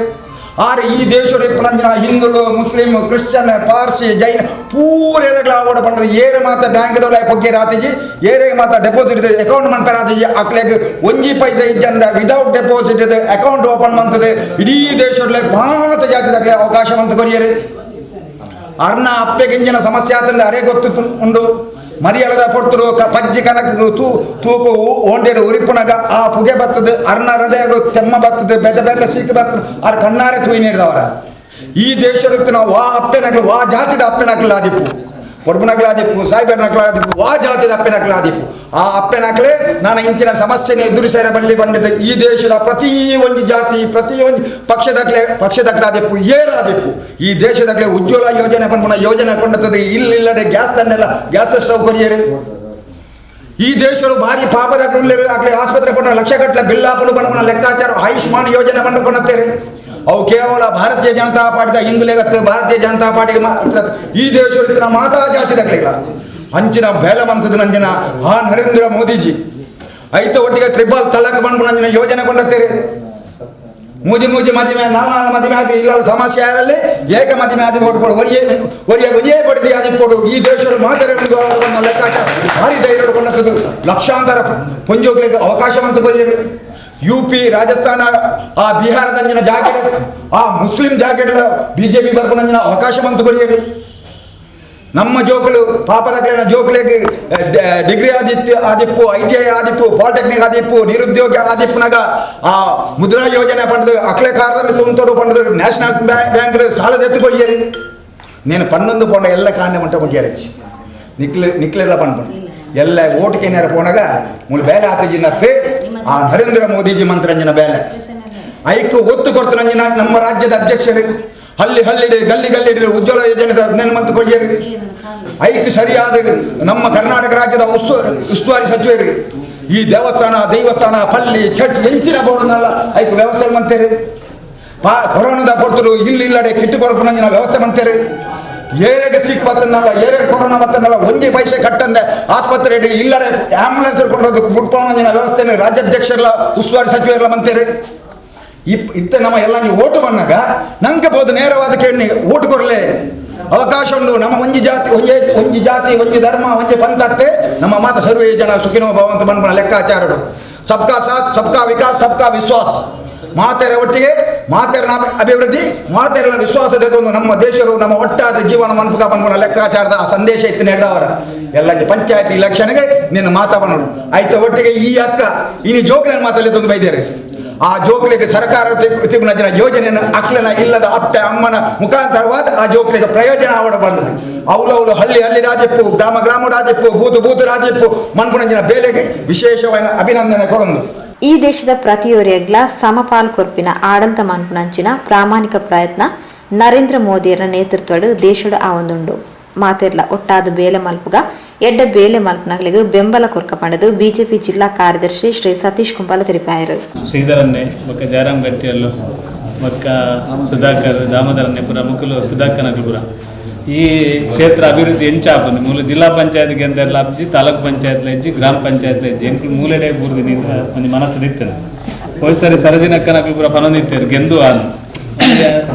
ಆರು ಈ ದೇಶರು ಇಪ್ಪನಂಜಿನ ಹಿಂದುಳು ಮುಸ್ಲಿಂ ಕ್ರಿಶ್ಚಿಯನ್ ಪಾರ್ಸಿ ಜೈನ ಪೂರೆಗಳ ಓಡ ಬಂದ್ರೆ ಏರೆ ಮಾತ್ರ ಬ್ಯಾಂಕ್ದವ್ರ ಪೊಗ್ಗೆ ರಾತಿಜಿ ಏರೆಗೆ ಮಾತ್ರ ಡೆಪಾಸಿಟ್ ಅಕೌಂಟ್ ಮನ್ಪೆ ರಾತಿಜಿ ಅಕ್ಲೆಗೆ ಒಂಜಿ ಪೈಸೆ ಇಜ್ಜಂದ ವಿದೌಟ್ ಡೆಪಾಸಿಟ್ ಅಕೌಂಟ್ ಓಪನ್ ಮಾಡ್ತದೆ ಇಡೀ ದೇಶದಲ್ಲಿ ಭಾರತ ಜಾತಿದಾಗಲೇ ಅವಕಾಶ ಅಂತ ಕೊರಿಯರು ಅರ್ನ ಅಪ್ಪೆಗಿಂಜಿನ ಸಮಸ್ಯೆ ಆತಂದ್ರೆ ಅರೆ ಗೊತ್ತು ಉಂಡು ಮರಿಯಳದ ಪೊಟ್ಟರು ಪಜ್ಜಿ ಕನಕ ತೂಕು ಓಂಡೇರು ಉರಿಪುನಗ ಆ ಪುಗೆ ಬರ್ತದೆ ಅರ್ನ ಹೃದಯ ತೆಮ್ಮ ಬರ್ತದೆ ಬೆದ ಸೀಕು ಬರ್ತದೆ ಅವ್ರ ಕಣ್ಣಾರೆ ತೂಯಿ ನೀಡಿದವರ ಈ ದೇಶಕ್ಕೆ ನಾವು ವಾ ಅಪ್ಪೆನಕ್ಲು ವಾ ಜಾತಿದ ಅಪ್ಪೆನಕ್ಲು ಆದಿಪ್ಪು ಪೊಡ್ಬುನಕ್ಲು ಆದಿಪ್ಪು ಸಾಯ್ಬೇರ್ನಕ್ಲು ಆದಿಪ್ಪು ವಾ ಜಾತಿದ ಅಪ್ಪೆನಕ್ಲು ಆದಿಪ್ಪು ಆ ಅಪ್ಪೆನಕ್ಲೆ ನಾನು ಇಂಚಿನ ಸಮಸ್ಯೆನ ಎದುರಿಸೇರ ಬಳ್ಳಿ ಬಂದಿದ್ದೆ ಈ ದೇಶದ ಪ್ರತಿ ಒಂದು ಜಾತಿ ಪ್ರತಿ ಒಂದು ಪಕ್ಷದಕ್ಲೆ ಆದಿಪ್ಪು ಏರಾದಿಪ್ಪು ಈ ದೇಶದಕ್ಲೆ ಉಜ್ವಲ ಯೋಜನೆ ಬಂದ್ಬಿಡ ಯೋಜನೆ ಕೊಂಡತ್ತದೆ ಇಲ್ಲದೆ ಗ್ಯಾಸ್ ತಂಡೆಲ್ಲ ಗ್ಯಾಸ್ ಸ್ಟವ್ ಕೊರಿಯರು ಈ ದೇಶರು ಭಾರಿ ಪಾಪದಾಗ್ಲಿ ಆಸ್ಪತ್ರೆ ಕೊಂಡ ಲಕ್ಷಗಟ್ಟಲೆ ಬಿಲ್ ಹಾಕಲು ಬಂದ್ಬಿಡ ಲೆಕ್ಕಾಚಾರ ಆಯುಷ್ಮಾನ್ ಯೋಜನೆ ಬಂದು ಕೊಂಡತ್ತೇವೆ ಅವು ಕೇವಲ ಭಾರತೀಯ ಜನತಾ ಪಾರ್ಟಿದ ಹಿಂದುಲೆಗತ್ತೆ ಭಾರತೀಯ ಜನತಾ ಪಾರ್ಟಿಗೆ ಈ ದೇಶದ ಮಾತಾ ಜಾತಿದಾಗಲಿಲ್ಲ ಅಂಚಿನ ಬೇಲವಂತದ ನಂಜಿನ ಆ ನರೇಂದ್ರ ಮೋದಿಜಿ ಐತ ಒಟ್ಟಿಗೆ ತ್ರಿಬಲ್ ತಲಕ್ ಬಂದು ನಂಜಿನ ಯೋಜನೆ ಕೊಂಡತ್ತೇವೆ ಮೂಜಿ ಮದುವೆ ನಾಲ್ ಮದುವೆ ಆದಿ ಇಲ್ಲ ಸಮಸ್ಯೆ ಯಾರಲ್ಲಿ ಏಕ ಮದುವೆ ಆದಿ ಕೊಟ್ಕೊಡು ಒರಿಯೇ ಪಡೆದಿ ಆದಿ ಕೊಡು ಈ ದೇಶದಲ್ಲಿ ಮಾತಾರೆ ಲೆಕ್ಕಾಚಾರ ಭಾರಿ ಧೈರ್ಯ ಕೊಂಡದ್ದು ಲಕ್ಷಾಂತರ ಪುಂಜೋಗ್ಲಿಗೆ ಅವಕಾಶವಂತ ಕೊರಿಯರು UP ರಾಜಸ್ಥಾನ ಆ ಬಿಹಾರದಂಜಿನ ಜಾಕೆಟ್ ಆ ಮುಸ್ಲಿಂ ಜಾಕೆಟ್ BJP ಬರ್ಕೊಂಡಂಜಿನ ಅವಕಾಶವಂತ ಕೊರಿಯರು ನಮ್ಮ ಜೋಕುಲು ಪಾಪದಕ್ಲಿನ ಜೋಕುಲಿಗೆ ಡಿಗ್ರಿ ಆದಿಪ್ಪು ITI ಆದಿಪ್ಪು ಪಾಲಿಟೆಕ್ನಿಕ್ ಆದಿಪ್ಪು ನಿರುದ್ಯೋಗ ಆದಿಪ್ಪುನಾಗ ಆ ಮುದ್ರಾ ಯೋಜನೆ ಪಂಡದು ಅಕ್ಲೆ ಕಾರದಲ್ಲಿ ತುಂತೋಡು ಪಂಡದು ನ್ಯಾಷನಲ್ ಬ್ಯಾಂಕ್ ಸಾಲದ ಎತ್ತುಕೊಯ್ಯರಿ ನೀನು ಪನ್ನೊಂದು ಪೊಂಡ ಎಲ್ಲ ಕಾಂಡೆ ಮಂಟ ಮುಗಿಯರಚ್ಚಿ ನಿಕ್ಲೆಲ್ಲ ಪಂಡು ಎಲ್ಲ ಓಟಿಗೆ ಏನಾರ ಪೋನಾಗ ಮುಳು ಬೇಲೆ ಆತಜಿನತ್ತೆ ಆ ನರೇಂದ್ರ ಮೋದಿಜಿ ಮಂತ್ರಂಜನ ಬೇಲೆ ಐಕ್ಕು ಒತ್ತು ಕೊಡ್ತರಂಜಿನ ನಮ್ಮ ರಾಜ್ಯದ ಅಧ್ಯಕ್ಷರು ಹಳ್ಳಿಡಿ ಗಲ್ಲಿಡಿ ಉಜ್ವಲ ಯೋಜನೆ ನೆನಮಂತು ಕೊಡ್ಯರು ಐಕ್ ಸರಿಯಾದ ನಮ್ಮ ಕರ್ನಾಟಕ ರಾಜ್ಯದ ಉಸ್ತುವಾರಿ ಸಚಿವರು ಈ ದೇವಸ್ಥಾನ ಪಲ್ಲಿ ಚಟ್ ಹೆಂಚಿನ ಬೋರ್ಡ್ನಲ್ಲ ಐಕ್ ವ್ಯವಸ್ಥೆ ಮಂತೇರಿ ಕೊರೋನಾದ ಪೊರ್ತರು ಇಲ್ಲಡೆ ಕಿಟ್ಟು ಕೊಡ್ಕೊಂಡಂಜಿನ ವ್ಯವಸ್ಥೆ ಮಂತೇರಿ ಏರೆಗೆ ಸಿಕ್ ಬತ್ತನಲ್ಲ ಏರೆಗೆ ಕೊರೋನಾ ಬತ್ತನಲ್ಲ ಒಂಜಿ ಪೈಸೆ ಕಟ್ಟಂದೆ ಆಸ್ಪತ್ರೆ ಇಲ್ಲಡೆ ಆಂಬುಲೆನ್ಸ್ ಕೊಂಡೋದು ಮುಟ್ಪೋಣ ವ್ಯವಸ್ಥೆ ರಾಜ್ಯಾಧ್ಯಕ್ಷರೆಲ್ಲ ಉಸ್ತುವಾರಿ ಸಚಿವರೆಲ್ಲ ಮಂತೇರಿ ಇತ್ತ ನಮ್ಮ ಎಲ್ಲ ನೀವು ಓಟು ಬಂದಾಗ ನಂಗೆ ಬೋದು ನೇರವಾದ ಕೇಳಿ ಓಟು ಕೊರಲೆ ಅವಕಾಶ ಉಂಟು ನಮ್ಮ ಒಂಜಿ ಜಾತಿ ಒಂಜಿ ಧರ್ಮ ಒಂಜಿ ಪಂಥತ್ತೆ ನಮ್ಮ ಮಾತ ಸರ್ವೇ ಜನ ಸುಖಿನೋ ಭವಂತ ಬಂದ್ಬಿಡ ಲೆಕ್ಕಾಚಾರಡು ಸಬ್ಕಾ ಸಾಥ್ ಸಬ್ಕಾ ವಿಕಾಸ್ ಸಬ್ಕಾ ವಿಶ್ವಾಸ್ ಮಾತೆರ ಒಟ್ಟಿಗೆ ಮಾತೆರನ ಅಭಿವೃದ್ಧಿ ಮಾತೆರನ ವಿಶ್ವಾಸದ ನಮ್ಮ ದೇಶರು ನಮ್ಮ ಒಟ್ಟಾದ ಜೀವನ ಮನ್ಪುಕ ಬಂದ್ಬಿಡ ಲೆಕ್ಕಾಚಾರದ ಆ ಸಂದೇಶ ಇತ್ತು ನಡೆದವರ ಎಲ್ಲ ಪಂಚಾಯತಿ ಇಲೆಕ್ಷನ್ಗೆ ನಿನ್ನ ಮಾತಾಡೋಣ ಆಯ್ತು ಒಟ್ಟಿಗೆ ಈ ಅಕ್ಕ ಇನ್ನು ಜೋಕ್ಲೇನ್ ಮಾತಲ್ಲಿ ತಂದು ಬೈದೇರಿ ಆ ಜೋಕ್ಲಿಗೆ ಸರ್ಕಾರ ತಿಗುನ ಯೋಜನೆಯನ್ನು ಅಕ್ಲನ ಇಲ್ಲದ ಅತ್ತೆ ಅಮ್ಮನ ಮುಖಾಂತರವಾದ ಆ ಜೋಕ್ಲಿಗೆ ಪ್ರಯೋಜನ ಆವಡ ಬಂದது ಅವಳು ಹಳ್ಳಿ ರಾಜ್ಯಪ್ಪು ಗ್ರಾಮ ರಾಜ್ಯಪ್ಪು ಬೂತು ರಾಜ್ಯಪ್ಪು ಮನ್ಪುಣಂಜಿನ ಬೇಲೆಗೆ ವಿಶೇಷವಾದ ಅಭಿನಂದನೆ ಕೊರಂದು. ಈ ದೇಶದ ಪ್ರತಿಯೊರೆಗ್ಲ ಸಮಪಾಲ್ ಕೊರ್ಪಿನ ಆಡಳಿತ ಮನ್ಪುನಂಚಿನ ಪ್ರಾಮಾಣಿಕ ಪ್ರಯತ್ನ ನರೇಂದ್ರ ಮೋದಿಯರ ನೇತೃತ್ವಡು ದೇಶದ ಆವೊಂದುಂಡು ಮಾತೆರ್ಲ ಒಟ್ಟಾದ ಬೇಲೆ ಮಲ್ಪುಗ ಎಡ್ಡ ಬೇಲೆ ಮಲ್ಪನಗಳಿಗೆ ಬೆಂಬಲ ಕೊರ್ಕ ಪಡೆದು ಬಿಜೆಪಿ ಜಿಲ್ಲಾ ಕಾರ್ಯದರ್ಶಿ ಶ್ರೀ ಸತೀಶ್ ಕುಂಬಾಲ ತಿಳಿಪಾಯರು. ಶ್ರೀಧರನ್ನೇ ಬೊಕ್ಕ ಜಯರಾಮ್ ಗಟ್ಟಿಯಲ್ಲು ಬೊಕ್ಕ ಸುಧಾಕರ್ ದಾಮೋದರನ್ನೇ ಪುರ ಮುಕ್ಕಲು ಸುಧಾಕರ್ ನಗಲ್ಪುರ ಈ ಕ್ಷೇತ್ರ ಅಭಿವೃದ್ಧಿ ಎಂಚಾಪುಂಡು ಮೂಲ ಜಿಲ್ಲಾ ಪಂಚಾಯತ್ಗೆ ಅಂತೆಲ್ಲ ಅಪ್ಜಿ ತಾಲೂಕು ಪಂಚಾಯತ್ಲ ಇಜ್ಜಿ ಗ್ರಾಮ ಪಂಚಾಯತ್ಲ ಇಜ್ಜಿ ಎಂಕ್ಲು ಮೂಲೆಡೆ ಬೂರ್ದು ಒಂದು ಮನಸ್ಸು ದಿತ್ತನು ಹೋಯ್ ಸರಿ ಸರಜಿನಕ್ಕ ನಗಲ್ಪುರ ಪನೊಂದಿತ್ತೇರು ಗೆಂದು ಆನು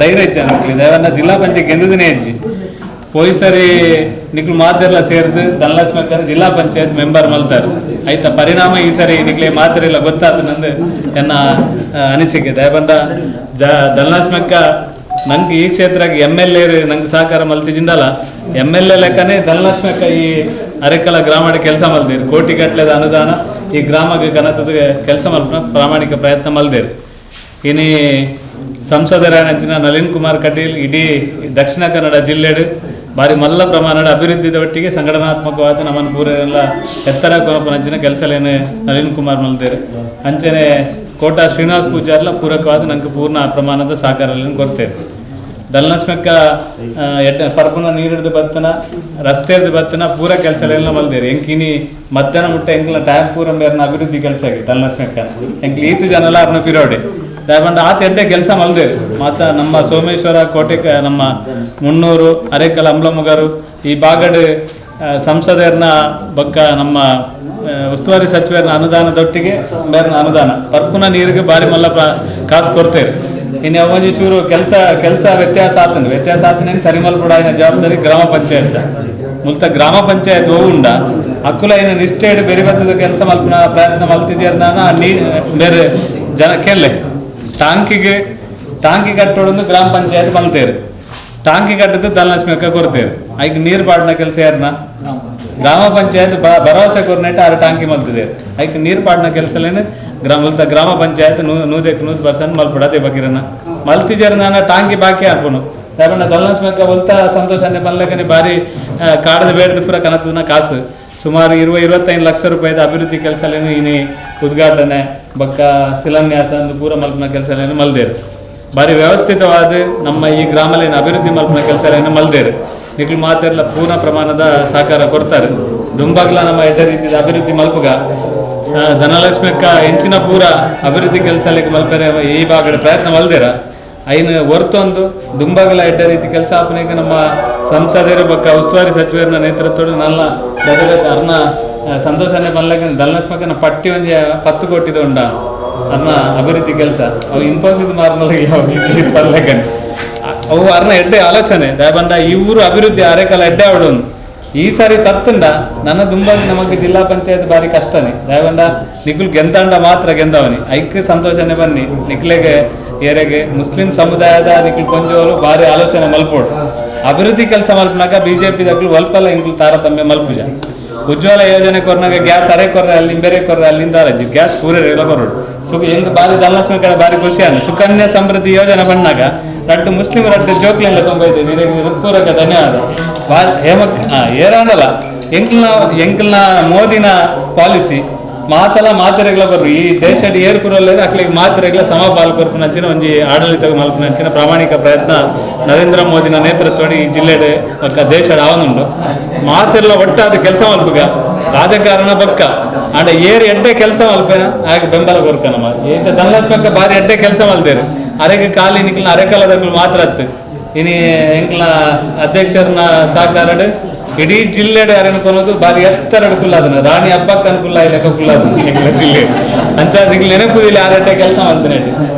ಧೈರ್ಯ ಇಚ್ಚ ನಕ್ಲಿ ದೇವನ್ನ ಜಿಲ್ಲಾ ಪಂಚಾಯತ್ ಗೆಂದುದನೇ ಇಜ್ಜಿ ಹೋಯ್ ಸರಿ ನಿಕ್ಲು ಮಾತೆಲ್ಲ ಸೇರಿದು ಧನಲಕ ಜಿಲ್ಲಾ ಪಂಚಾಯತ್ ಮೆಂಬರ್ ಮಲ್ತಾರೆ ಆಯ್ತಾ ಪರಿಣಾಮ ಈ ಸರಿ ನಿಕ್ಲೆ ಮಾತೆಲ್ಲ ಗೊತ್ತಾದ ನಂದು ಎನ್ನ ಅನಿಸಿಕೆ ದಯಬಂಡ ಧನಲಕ ನಂಗೆ ಈ ಕ್ಷೇತ್ರಕ್ಕೆ MLA ನಂಗೆ ಸಹಕಾರ ಮಲ್ತಿಜಿಂಡಲ್ಲ MLA ಲೆಕ್ಕನೇ ಧನಲಕ ಈ ಅರೆಕಲ ಗ್ರಾಮದ ಕೆಲಸ ಮಲ್ದಿರು ಕೋಟಿಗಟ್ಟಲೆದ ಅನುದಾನ ಈ ಗ್ರಾಮಕ್ಕೆ ಕನತದ ಕೆಲಸ ಮಲ್ಪನ ಪ್ರಾಮಾಣಿಕ ಪ್ರಯತ್ನ ಮಲ್ದಿರು ಇನಿ ಸಂಸದರಾನಂಚಿನ ನಳಿನ್ ಕುಮಾರ್ ಕಟೀಲ್ ಇಡೀ ದಕ್ಷಿಣ ಕನ್ನಡ ಜಿಲ್ಲೆಡು ಬಾರಿ ಮಲ್ಲ ಪ್ರಮಾಣದ ಅಭಿವೃದ್ಧಿದ ಒಟ್ಟಿಗೆ ಸಂಘಟನಾತ್ಮಕವಾದ ನಮ್ಮನ್ನು ಪೂರೆಲ್ಲ ಎತ್ತರ ಕೊನಪನಂಚಿನ ಕೆಲಸಲೇನು ನಳಿನ್ ಕುಮಾರ್ ಮಲ್ದೇರು ಅಂಚನೆ ಕೋಟಾ ಶ್ರೀನಿವಾಸ್ ಪೂಜಾರ್ಲ ಪೂರಕವಾದ ನಂಗೆ ಪೂರ್ಣ ಪ್ರಮಾಣದ ಸಹಕಾರಗಳನ್ನು ಕೊಡ್ತೇವೆ. ಧನಲಕ ಪರ್ಪುನ ನೀರಿಡ್ದು ಬತ್ತನ ರಸ್ತೆ ಹಿಡ್ದು ಬತ್ತನ ಪೂರ ಕೆಲಸಗಳೆಲ್ಲ ಮಲ್ದೇರಿ ಎಂಕಿನಿ ಮಧ್ಯಾಹ್ನ ಮುಟ್ಟ ಎಂಕ್ಲ ಟ್ಯಾಂಕ್ ಪೂರ ಮೇರ್ನ ಅಭಿವೃದ್ಧಿ ಕೆಲಸ ಆಗಿ ಧನಲಕ ಎಂಕ್ಲ ಈತು ಜನಲ್ಲ ಅರ್ನ ಪಿರೋಡೆ ದಯಬಂಡ ಆತ ಎಡ್ಡೆ ಕೆಲಸ ಮಲ್ದೇರು ಮತ್ತು ನಮ್ಮ ಸೋಮೇಶ್ವರ ಕೋಟೆ ನಮ್ಮ ಮುನ್ನೂರು ಅರೆಕಲ್ ಅಂಬ್ಲಮುಗರು ಈ ಬಾಗಡ್ ಸಂಸದರ್ನ ಬೊಕ್ಕ ನಮ್ಮ ಉಸ್ತುವಾರಿ ಸಚಿವರನ್ನ ಅನುದಾನದೊಟ್ಟಿಗೆ ಬೇರೆ ಅನುದಾನ ಪರ್ಪುನ ನೀರಿಗೆ ಬಾರಿ ಮಲ್ಲ ಕಾಸು ಕೊಡ್ತೇವೆ. ಇನ್ನು ಒಂಜಿ ಚೂರು ಕೆಲಸ ವ್ಯತ್ಯಾಸ ಆತನ ಸರಿ ಮಲ್ಪಡ ಜವಾಬ್ದಾರಿ ಗ್ರಾಮ ಪಂಚಾಯತ್ ಮುಲ್ತ ಗ್ರಾಮ ಪಂಚಾಯತ್ ಹೋಗುಂಡ ಅಕ್ಕುಲ ಏನು ನಿಷ್ಠೆಡ್ ಬೇರೆ ಬತ್ತದ ಕೆಲಸ ಮಲ್ಪನ ಪ್ರಯತ್ನ ಮಲ್ತಿದ್ಯಾರ್ದಾನ ಬೇರೆ ಜನ ಕೆಲ್ಲೆ ಟಾಂಕಿ ಕಟ್ಟೋಡೊಂದು ಗ್ರಾಮ ಪಂಚಾಯತ್ ಮಲ್ತೇರು ಟಾಂಕಿ ಕಟ್ಟದ್ದು ಧನಲಕ ಕೊಡ್ತೇವೆ ಐಕ್ ನೀರು ಪಾಡ್ನ ಕೆಲಸ ಯಾರನ್ನ ಗ್ರಾಮ ಪಂಚಾಯತ್ ಭರವಸೆ ಕೊರ್ನೆಟ್ಟು 6 ಟಾಂಕಿ ಮಲ್ತಿದೆ ಐಕ್ ನೀರು ಪಾಡ್ನ ಕೆಲಸಲೇನು ಗ್ರಾಮ ಪಂಚಾಯತ್ 100% ಮಲ್ಪಡತೆ ಬಕೀರನ್ನ ಮಲ್ತಿಜರ್ನ ಟಾಂಕಿ ಬಾಕಿ ಹಾಕೋಣ ಯಾಕಂದ್ರೆ ಧನಲಕ ಬಲ್ತ ಸಂತೋಷನೇ ಬಂದ್ಲಕ್ಕನೆ ಬಾರಿ ಕಾಡದ ಬೇಡದ ಪೂರ ಕನತನ ಕಾಸು ಸುಮಾರು 25 ಲಕ್ಷ ರೂಪಾಯಿದ ಅಭಿವೃದ್ಧಿ ಕೆಲಸಲೇನು ಇನಿ ಉದ್ಘಾಟನೆ ಬಕ್ಕ ಶಿಲಾನ್ಯಾಸ ಅಂದು ಪೂರ ಮಲ್ಪನ ಕೆಲಸಲೇನು ಮಲ್ದೇರು ಬಾರಿ ವ್ಯವಸ್ಥಿತವಾದ ನಮ್ಮ ಈ ಗ್ರಾಮಲೇನು ಅಭಿವೃದ್ಧಿ ಮಲ್ಪನ ಕೆಲಸಲೇನು ಮಲ್ದೇರು ನಿಕ್ಲು ಮಾತೆಲ್ಲ ಪೂರ್ಣ ಪ್ರಮಾಣದ ಸಹಕಾರ ಕೊಡ್ತಾರೆ ದುಂಬಾಗ್ಲ ನಮ್ಮ ಎಡ್ಡ ರೀತಿಯ ಅಭಿವೃದ್ಧಿ ಮಲ್ಪಗ ಧನಲಕ ಹೆಂಚಿನ ಪೂರ ಅಭಿವೃದ್ಧಿ ಕೆಲಸ ಮಲ್ಪರೆ ಈ ಭಾಗದ ಪ್ರಯತ್ನ ಮಲ್ದೇರ ಐನು ಹೊರ್ತೊಂದು ದುಂಬಾಗಲ ಎಡ್ಡ ರೀತಿ ಕೆಲಸ ಆಪನೆಗೆ ನಮ್ಮ ಸಂಸದರು ಬಕ್ಕ ಉಸ್ತುವಾರಿ ಸಚಿವರನ್ನ ನೇತೃತ್ವದ ನನ್ನ ಅರ್ನ ಸಂತೋಷನೇ ಬಂದ್ಲಕ್ಕ ಧನಲಕನ ಪಟ್ಟಿ ಒಂದು 10 ಕೋಟಿದ ಉಂಡ ಅರ್ನ ಅಭಿವೃದ್ಧಿ ಕೆಲಸ ಅವು ಇನ್ಫೋಸಿಸ್ ಮಾರ್ಮಲ್ಗೆ ಅವು ಅರ್ನ ಎಡ್ಡೆ ಆಲೋಚನೆ ದಯಬಂಡ ಈ ಊರು ಅಭಿವೃದ್ಧಿ ಅರೆಕಲ ಎಡ್ಡೆ ಅವಡೋನು ಈ ಸಾರಿ ತತ್ತಂಡ ನನ್ನ ದುಂಬಾಗಿ ನಮಗೆ ಜಿಲ್ಲಾ ಪಂಚಾಯತ್ ಬಾರಿ ಕಷ್ಟನೇ ದಯಬಂಡ ನಿಕ್ಲು ಗೆಂತಂಡ ಮಾತ್ರ ಗೆಂದವನಿ ಐಕ್ ಸಂತೋಷನೇ ಬನ್ನಿ ನಿಕ್ಲೆಗೆ ಏರೆಗೆ ಮುಸ್ಲಿಂ ಸಮುದಾಯದ ನಿಕ್ಲು ಕೊಂಜೋಲು ಬಾರಿ ಆಲೋಚನೆ ಮಲ್ಪೋಡು ಅಭಿವೃದ್ಧಿ ಕೆಲಸ ಮಲ್ಪನಾಗ ಬಿಜೆಪಿ ದಕ್ಲು ಒಲ್ಪಲ್ಲ ಇಂಕ್ಲು ತಾರತಮ್ಯ ಮಲ್ಪುಜ ಉಜ್ವಲ ಯೋಜನೆ ಕೊರ್ನಾಗ ಗ್ಯಾಸ್ ಅರೆ ಕೊರ್ರೆ ಅಲ್ಲಿ ಬೇರೆ ಕೊರ್ರೆ ಅಲ್ಲಿಂದ ಗ್ಯಾಸ್ ಪೂರೇ ಎಲ್ಲ ಕೊರೋಡು ಹೆಂಗ್ ಬಾರಿ ಧನಲಕ ಕಡೆ ಬಾರಿ ಖುಷಿ ಅನ್ನ ಸುಕನ್ಯಾ ಸಮೃದ್ಧಿ ಯೋಜನೆ ಬಂದಾಗ ರಟ್ಟು ಮುಸ್ಲಿಂ ರಟ್ಟು ಜೋಕ್ಲೆಲ್ಲ ತೊಂಬೈತೆ ಹೃತ್ಪೂರ್ವಕ ಧನ್ಯವಾದ ಹೇಮಕ್ ಏರಾಂಡಲ್ಲ ಎಂಕ್ಲನ ಮೋದಿನ ಪಾಲಿಸಿ ಮಾತೆರೆಗ್ಲ ಬರ್ರು ಈ ದೇಶದ ಏರ್ಪುರಲ್ಲ ಅಕ್ಲಿಗೆ ಮಾತೆರೆಗ್ಲ ಸಮಪಾಲ್ ಕೊರ್ಪುನಂಚಿನ ಒಂಜಿ ಆಡಳಿತ ಮಲ್ಪುನಂಚಿನ ಪ್ರಾಮಾಣಿಕ ಪ್ರಯತ್ನ ನರೇಂದ್ರ ಮೋದಿನ ನೇತೃತ್ವದ ಈ ಜಿಲ್ಲೆಡೆ ಪಕ್ಕ ದೇಶದ ಆವನುಂಡು ಮಾತೆಲ್ಲ ಒಟ್ಟಾದ ಕೆಲಸ ಮಲ್ಪಗ ರಾಜಕಾರಣ ಪಕ್ಕ ಆಂಡ ಎಡ್ಡೆ ಕೆಲಸ ಮಲ್ಪೇನ ಹಾಗೆ ಬೆಂಬಲ ಕೊರ್ಕ ನಮ್ಮ ಇಂಥ ಧನಲಕ ಬಾರಿ ಎಡ್ಡೆ ಕೆಲಸ ಮಲ್ತೇರು ಅರೆಗೆ ಕಾಲಿ ನಿಕ್ಲಿನ ಅರೆಕಾಲದಕ್ಕೂ ಮಾತ್ರ ಹತ್ತು ಇನಿ ಎಂಕ್ಲ ಅಧ್ಯಕ್ಷರನ್ನ ಸಹಕಾರಡ್ ಇಡೀ ಜಿಲ್ಲೆಡೆ ಅರೆನ್ಕೊನೋದು ಬಾರಿ ಎತ್ತರ ಕುಲ್ಲಾದನ ರಾಣಿ ಹಬ್ಬಕ್ಕೆ ಅನುಕೂಲ ಇಲ್ಲಕ ಕುಲ್ಲಾದನ ಎಂಕ್ಲ ಜಿಲ್ಲೆ ಅಂಚ ನಿಕ್ಲು ನೆನಪುದಿಲ್ಲ ಆರೆಡ್ಡೆ ಕೆಲಸ ಮಲ್ತೇನೆ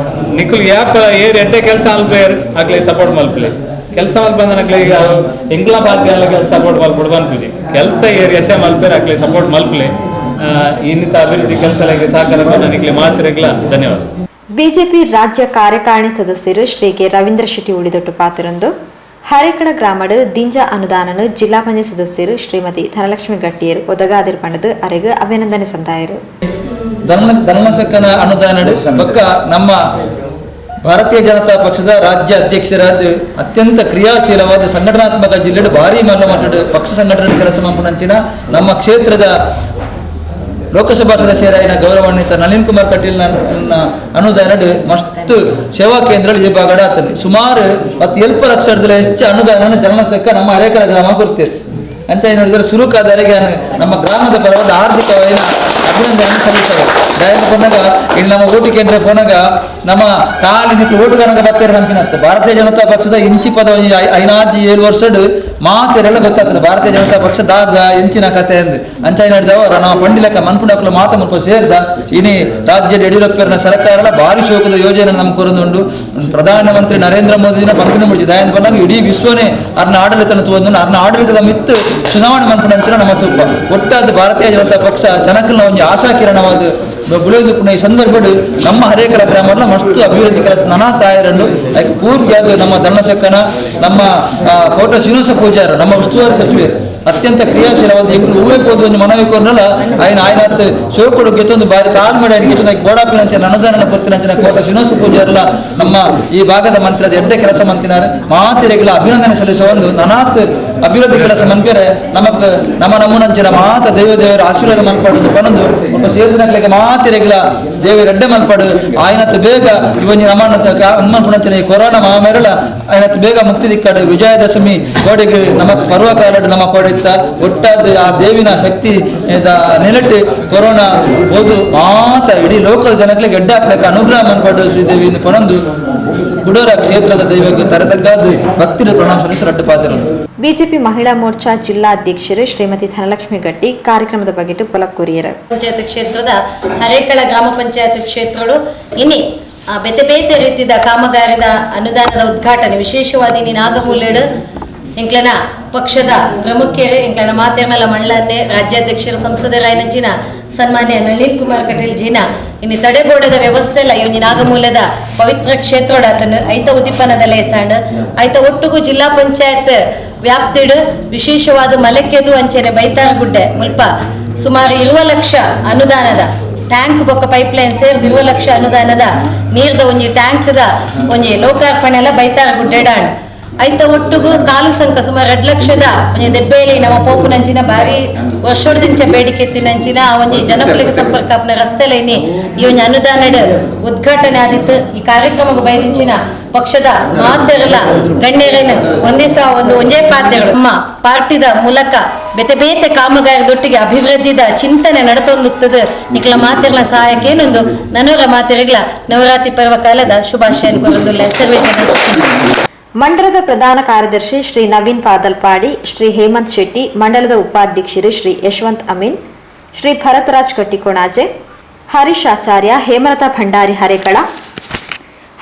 ನಿಕ್ಲು ಯಾಪ ಎಡ್ಡೆ ಕೆಲಸ ಮಲ್ಪೇರು ಆಗ್ಲೇ ಸಪೋರ್ಟ್ ಮಲ್ಪಲೆ ಕೆಲಸ ಮಲ್ಪಂದನಕ್ಲೆ ಈಗ ಎಂಕ್ಲ ಪಾರ್ಟಿ ಎಲ್ಲ ಸಪೋರ್ಟ್ ಮಲ್ಪಡು ಬಂದ್ಪುಜಿ ಕೆಲಸ ಎಡ್ಡೆ ಮಲ್ಪೇರು ಆಗ್ಲೇ ಸಪೋರ್ಟ್ ಮಲ್ಪಲೆ ಇನ್ನಿತ ಅಭಿವೃದ್ಧಿ ಕೆಲಸ ಸಹಕಾರ ನನಗೆ ಮಾತಿರಗ್ಲ ಧನ್ಯವಾದ. ಬಿಜೆಪಿ ರಾಜ್ಯ ಕಾರ್ಯಕಾರಿಣಿ ಸದಸ್ಯರು ಶ್ರೀ ಕೆ ರವೀಂದ್ರ ಶೆಟ್ಟಿ ಉಳಿದೊಟ್ಟು ಪಾತ್ರರೊಂದು ಹರೇಕಳ ಗ್ರಾಮದ ದಿಂಜ ಅನುದಾನನು ಜಿಲ್ಲಾ ಪಂಚಾಯತ್ ಸದಸ್ಯರು ಶ್ರೀಮತಿ ಧನಲಕ್ಷ್ಮಿ ಗಟ್ಟಿಯರು ಒದಗಾದಿರ್ ಪಂಡದು ಅರೆಗೆ ಅಭಿನಂದನೆ ಸಂದಾಯರು. ಧನಲಕನ ಅನುದಾನ ಪಕ್ಕ ನಮ್ಮ ಭಾರತೀಯ ಜನತಾ ಪಕ್ಷದ ರಾಜ್ಯ ಅಧ್ಯಕ್ಷರಾದ ಅತ್ಯಂತ ಕ್ರಿಯಾಶೀಲವಾದ ಸಂಘಟನಾತ್ಮಕ ಜಿಲ್ಲೆಡು ಭಾರಿ ಮಲ್ಲ ಮಟ್ಟದ ಪಕ್ಷ ಸಂಘಟನೆ ಕೆಲಸ ಮಂಪುನಂಚಿನ ನಮ್ಮ ಕ್ಷೇತ್ರದ ಲೋಕಸಭಾ ಸದಸ್ಯರಾಯಿನ ಗೌರವಾನ್ವಿತ ನಳಿನ್ ಕುಮಾರ್ ಕಟೀಲ್ ಅನುದಾನ ಮಸ್ತ್ ಸೇವಾ ಕೇಂದ್ರ ಈ ಭಾಗಡ ಆತದೆ ಸುಮಾರು 10 ಲಕ್ಷದ ಹೆಚ್ಚು ಅನುದಾನ ಧನಲಕ ನಮ್ಮ ಹರೇಕಳ ಗ್ರಾಮ ಕೊಡ್ತೇವೆ ಅಂಚ ಏನು ಹೇಳಿದರೆ ಸುರುಕಾದವರಿಗೆ ನಮ್ಮ ಗ್ರಾಮದ ಪರವಾದ ಆರ್ಥಿಕವಾಗಿ ಅಭಿನಂದನೆ ಸಲ್ಲಿಸ್ತೇವೆ ದಯವಿಟ್ಟು ಪೋನಾಗ ಇಲ್ಲಿ ನಮ್ಮ ಓಟು ಕೇಂದ್ರ ಪೋನಾಗ ನಮ್ಮ ಕಾಲಿನ ಓಟು ಕನಕ ಬತ್ತೇರು ನಂಬಿನತ್ತು ಭಾರತೀಯ ಜನತಾ ಪಕ್ಷದ ಇಂಚಿ ಪದ 5-7 ವರ್ಷದ ಮಾತೆರೆಲ್ಲ ಗೊತ್ತಾಗ್ತದೆ ಭಾರತೀಯ ಜನತಾ ಪಕ್ಷ ದಾದ ಎಂಚಿನ ಕತೆ ಎಂದು ಅಂಚ ಏನು ಹೇಳಿದವ ನಾವು ಪಂಡಿಲಕ ಮನ್ಪುಡಕ್ಕಲು ಮಾತ ಮುಲ್ಪ ಸೇರಿದ ಇನಿ ರಾಜ್ಯದ ಯಡಿಯೂರಪ್ಪನ ಸರ್ಕಾರ ಭಾರಿ ಶೋಕದ ಯೋಜನೆ ನಮ್ಗೆ ಕೊರೊಂದುಂಡು ಪ್ರಧಾನಮಂತ್ರಿ ನರೇಂದ್ರ ಮೋದಿನ ಪಂಪಿನ ಮುಡಿಜಿ ದಯನ್ ಬಂದಾಗ ಇಡೀ ವಿಶ್ವನೇ ಅರ್ನ ಆಡಳಿತ ತೋಂದು ಅರ್ನ ಆಡಳಿತದ ಮಿತ್ತು ಚುನಾವಣೆ ಮನ್ಪುನಂಚಿನ ನಮ್ಮ ತುಪ್ಪ ಒಟ್ಟಾದ ಭಾರತೀಯ ಜನತಾ ಪಕ್ಷ ಜನಕಲ್ನ ಒಂದು ಆಶಾಕಿರಣವಾದ ಬುಳೆದು ಈ ಸಂದರ್ಭಡು ನಮ್ಮ ಹರೇಕರ ಗ್ರಾಮದ ಮಸ್ತ್ ಅಭಿವೃದ್ಧಿ ಕೆಲಸ ನಾನಾ ತಾಯರನ್ನು ಪೂರ್ತಿಯಾದ ನಮ್ಮ ಧನಲಕನ ನಮ್ಮ ಕೋಟ ಶ್ರೀನಿವಾಸ ಪೂಜಾರ ನಮ್ಮ ಉಸ್ತುವಾರಿ ಸಚಿವರು ಅತ್ಯಂತ ಕ್ರಿಯಾಶೀಲವಾದ ಎಂಟು ಹೂವೆಪ್ಪೋದು ಒಂದು ಮನವಿ ಕೊರನಲ್ಲ ಆಯ್ತು ಸೋಕೊಡು ಗೆತ್ತೊಂದು ಬಾರಿ ತಾಳ್ಮೆಡ ಗೋಡಾಪಿನಂಚ ಅನುದಾನ ಕೊಡ್ತಿನಂಚಿನ ಕೋಟ ಶ್ರೀನಿವಾಸ ಪೂಜಾರಲ್ಲ ನಮ್ಮ ಈ ಭಾಗದ ಮಂತ್ರದ ಎಡ್ಡೆ ಕೆಲಸ ಮಂತಿನಾರೆ ಮಾತಿರೆಗಳ ಅಭಿನಂದನೆ ಸಲ್ಲಿಸುವ ಒಂದು ನನಾತ್ ಅಭಿವೃದ್ಧಿ ಕೆಲಸ ಮಂಪಿರೆ ನಮ್ಮ ನಮ್ಮನಂಚಿನ ಮಾತ ದೇವರ ಆಶೀರ್ವಾದ ಮಲ್ಪಾಡು ಪಣಂದು ಒಬ್ಬ ಸೇರಿದಿನಗಳಿಗೆ ಮಾತಿರೆಗಳ ದೇವರ ಎಡ್ಡೆ ಮಲ್ಪಾಡು ಆಯ್ನತ್ತು ಬೇಗ ಇವನಿ ನಮ್ಮನಂಚಿನ ಈ ಕೊರೋನಾ ಮಹಾಮೇರಳ ಆಯ್ನತ್ತು ಬೇಗ ಮುಕ್ತಿ ದಿಕ್ಕಾಡು ವಿಜಯದಶಮಿ ಕೋಡೆಗೆ ನಮ್ಮ ಪರ್ವಕಾಲ ನಮ್ಮ ಕೋಡೆ ಒಟ್ಟಾದ ಆ ದೇವಿನ ಶಕ್ತಿ ನೆಲೆಟ್ಟು ಕೊರೋನಾ ಹೋದು ಮಾತ ಇಡೀ ಲೋಕದ ಜನಗಳಿಗೆ ಗೆಡ್ಡ ಹಾಕ್ಲಿಕ್ಕೆ ಅನುಗ್ರಹ ಮನ್ಪಾಡು ಶ್ರೀದೇವಿ ಪೊನಂದು ಗುಡೋರ ಕ್ಷೇತ್ರದ ದೈವಕ್ಕೆ ತರತಗ್ಗಾದ ಭಕ್ತಿಯ ಪ್ರಣಾಮ ಸಲ್ಲಿಸಿ ರಟ್ಟು ಪಾತಿರೋದು. ಬಿಜೆಪಿ ಮಹಿಳಾ ಮೋರ್ಚಾ ಜಿಲ್ಲಾ ಅಧ್ಯಕ್ಷರು ಶ್ರೀಮತಿ ಧನಲಕ್ಷ್ಮಿ ಗಟ್ಟಿ ಕಾರ್ಯಕ್ರಮದ ಬಗ್ಗೆ ಪೊಲಕ್ ಕೊರಿಯರು. ಪಂಚಾಯತ್ ಕ್ಷೇತ್ರದ ಹರೇಕಳ ಗ್ರಾಮ ಪಂಚಾಯತ್ ಕ್ಷೇತ್ರಗಳು ಇನ್ನಿ ಬೇತೆ ಬೇತೆ ರೀತಿಯ ಕಾಮಗಾರಿದ ಅನುದಾನದ ಉದ್ಘಾಟನೆ ವಿಶೇಷವಾಗಿ ನಾಗಮೂಲೆಡು ಎಂಕ್ಲನ ಪಕ್ಷದ ಪ್ರಮುಖರು ಎಂಕ್ಲನ ಮಾತೆರ್ನಲ ಮಂಡಲನ್ನೇ ರಾಜ್ಯಾಧ್ಯಕ್ಷರ ಸಂಸದರಾಯನಂಚಿನ ಸನ್ಮಾನ್ಯ ನಳಿನ್ ಕುಮಾರ್ ಕಟೀಲ್ ಜಿನ ಇನ್ನು ತಡೆಗೋಡದ ವ್ಯವಸ್ಥೆ ಇಲ್ಲ ಇವನಿ ನಾಗಮೂಲದ ಪವಿತ್ರ ಕ್ಷೇತ್ರೋಡಾತನು ಐತ ಉದಿಪನದ ಲೇಸಾಂಡ್ ಐತ ಒಟ್ಟುಗು ಜಿಲ್ಲಾ ಪಂಚಾಯತ್ ವ್ಯಾಪ್ತಿಡು ವಿಶೇಷವಾದ ಮಲೆಕೆದು ಅಂಚೆನೆ ಬೈತಾರಗುಡ್ಡೆ ಮುಲ್ಪ ಸುಮಾರು 20 ಲಕ್ಷ ಅನುದಾನದ ಟ್ಯಾಂಕ್ ಬೊಕ್ಕ ಪೈಪ್ಲೈನ್ ಸೇರಿದ 20 ಲಕ್ಷ ಅನುದಾನದ ನೀರ್ದ ಒಂಜಿ ಟ್ಯಾಂಕ್ದ ಒಂಜಿ ಲೋಕಾರ್ಪಣೆ ಎಲ್ಲ ಬೈತಾರಗುಡ್ಡೆಡಾಂಡ್ ಐತ ಒಟ್ಟುಗು ಕಾಲು ಸಂಕ ಸುಮಾರು 2 ಲಕ್ಷದ ಒಂಜಿ ದೆಬ್ಬೇಲಿ ನಮ್ಮ ಪೋಪುನಂಚಿನ ಬಾರಿ ವರ್ಷೋಡ್ದಿಂಚ ಬೇಡಿಕೆ ಎತ್ತಿನಂಚಿನ ಆ ಒಂಜಿ ಜನಪಲಿಗೆ ಸಂಪರ್ಕ ಆಪ್ನ ರಸ್ತೆಲ ಇನ್ನಿ ಈ ಒಂಜಿ ಅನುದಾನದ ಉದ್ಘಾಟನೆ ಆದಿತ್ತು. ಈ ಕಾರ್ಯಕ್ರಮಕ್ಕೆ ಬೈದಿಂಚಿನ ಪಕ್ಷದ ಮಾತೆರಲ ಗಣ್ಯರೇನು ಒಂದೇ ಪಾದ್ಯಗಳು ನಮ್ಮ ಪಾರ್ಟಿದ ಮೂಲಕ ಬೇತೆ ಬೇತೆ ಕಾಮಗಾರಿದೊಟ್ಟಿಗೆ ಅಭಿವೃದ್ಧಿದ ಚಿಂತನೆ ನಡತೊಂದುತ್ತದೆ ನಿಕ್ಲ ಮಾತೆರ್ಲ ಸಹಾಯಕ್ಕೆ ಏನೊಂದು ನನವರ ಮಾತೆರೆಗಳ ನವರಾತ್ರಿ ಪರ್ವಕಾಲದ ಶುಭಾಶಯ ಕೊರೊಂದುಲ್ಲ. ಸರ್ವೇ ಜನ ಸುಖಿನೋ. ಮಂಡಲದ ಪ್ರಧಾನ ಕಾರ್ಯದರ್ಶಿ ಶ್ರೀ ನವೀನ್ ಪಾದಲ್ಪಾಡಿ, ಶ್ರೀ ಹೇಮಂತ್ ಶೆಟ್ಟಿ, ಮಂಡಲದ ಉಪಾಧ್ಯಕ್ಷರು ಶ್ರೀ ಯಶವಂತ್ ಅಮೀನ್, ಶ್ರೀ ಭರತರಾಜ್ ಕಟ್ಟಿಕೋಣಾಜೆ, ಹರೀಶ್ ಆಚಾರ್ಯ, ಹೇಮಲತಾ ಭಂಡಾರಿ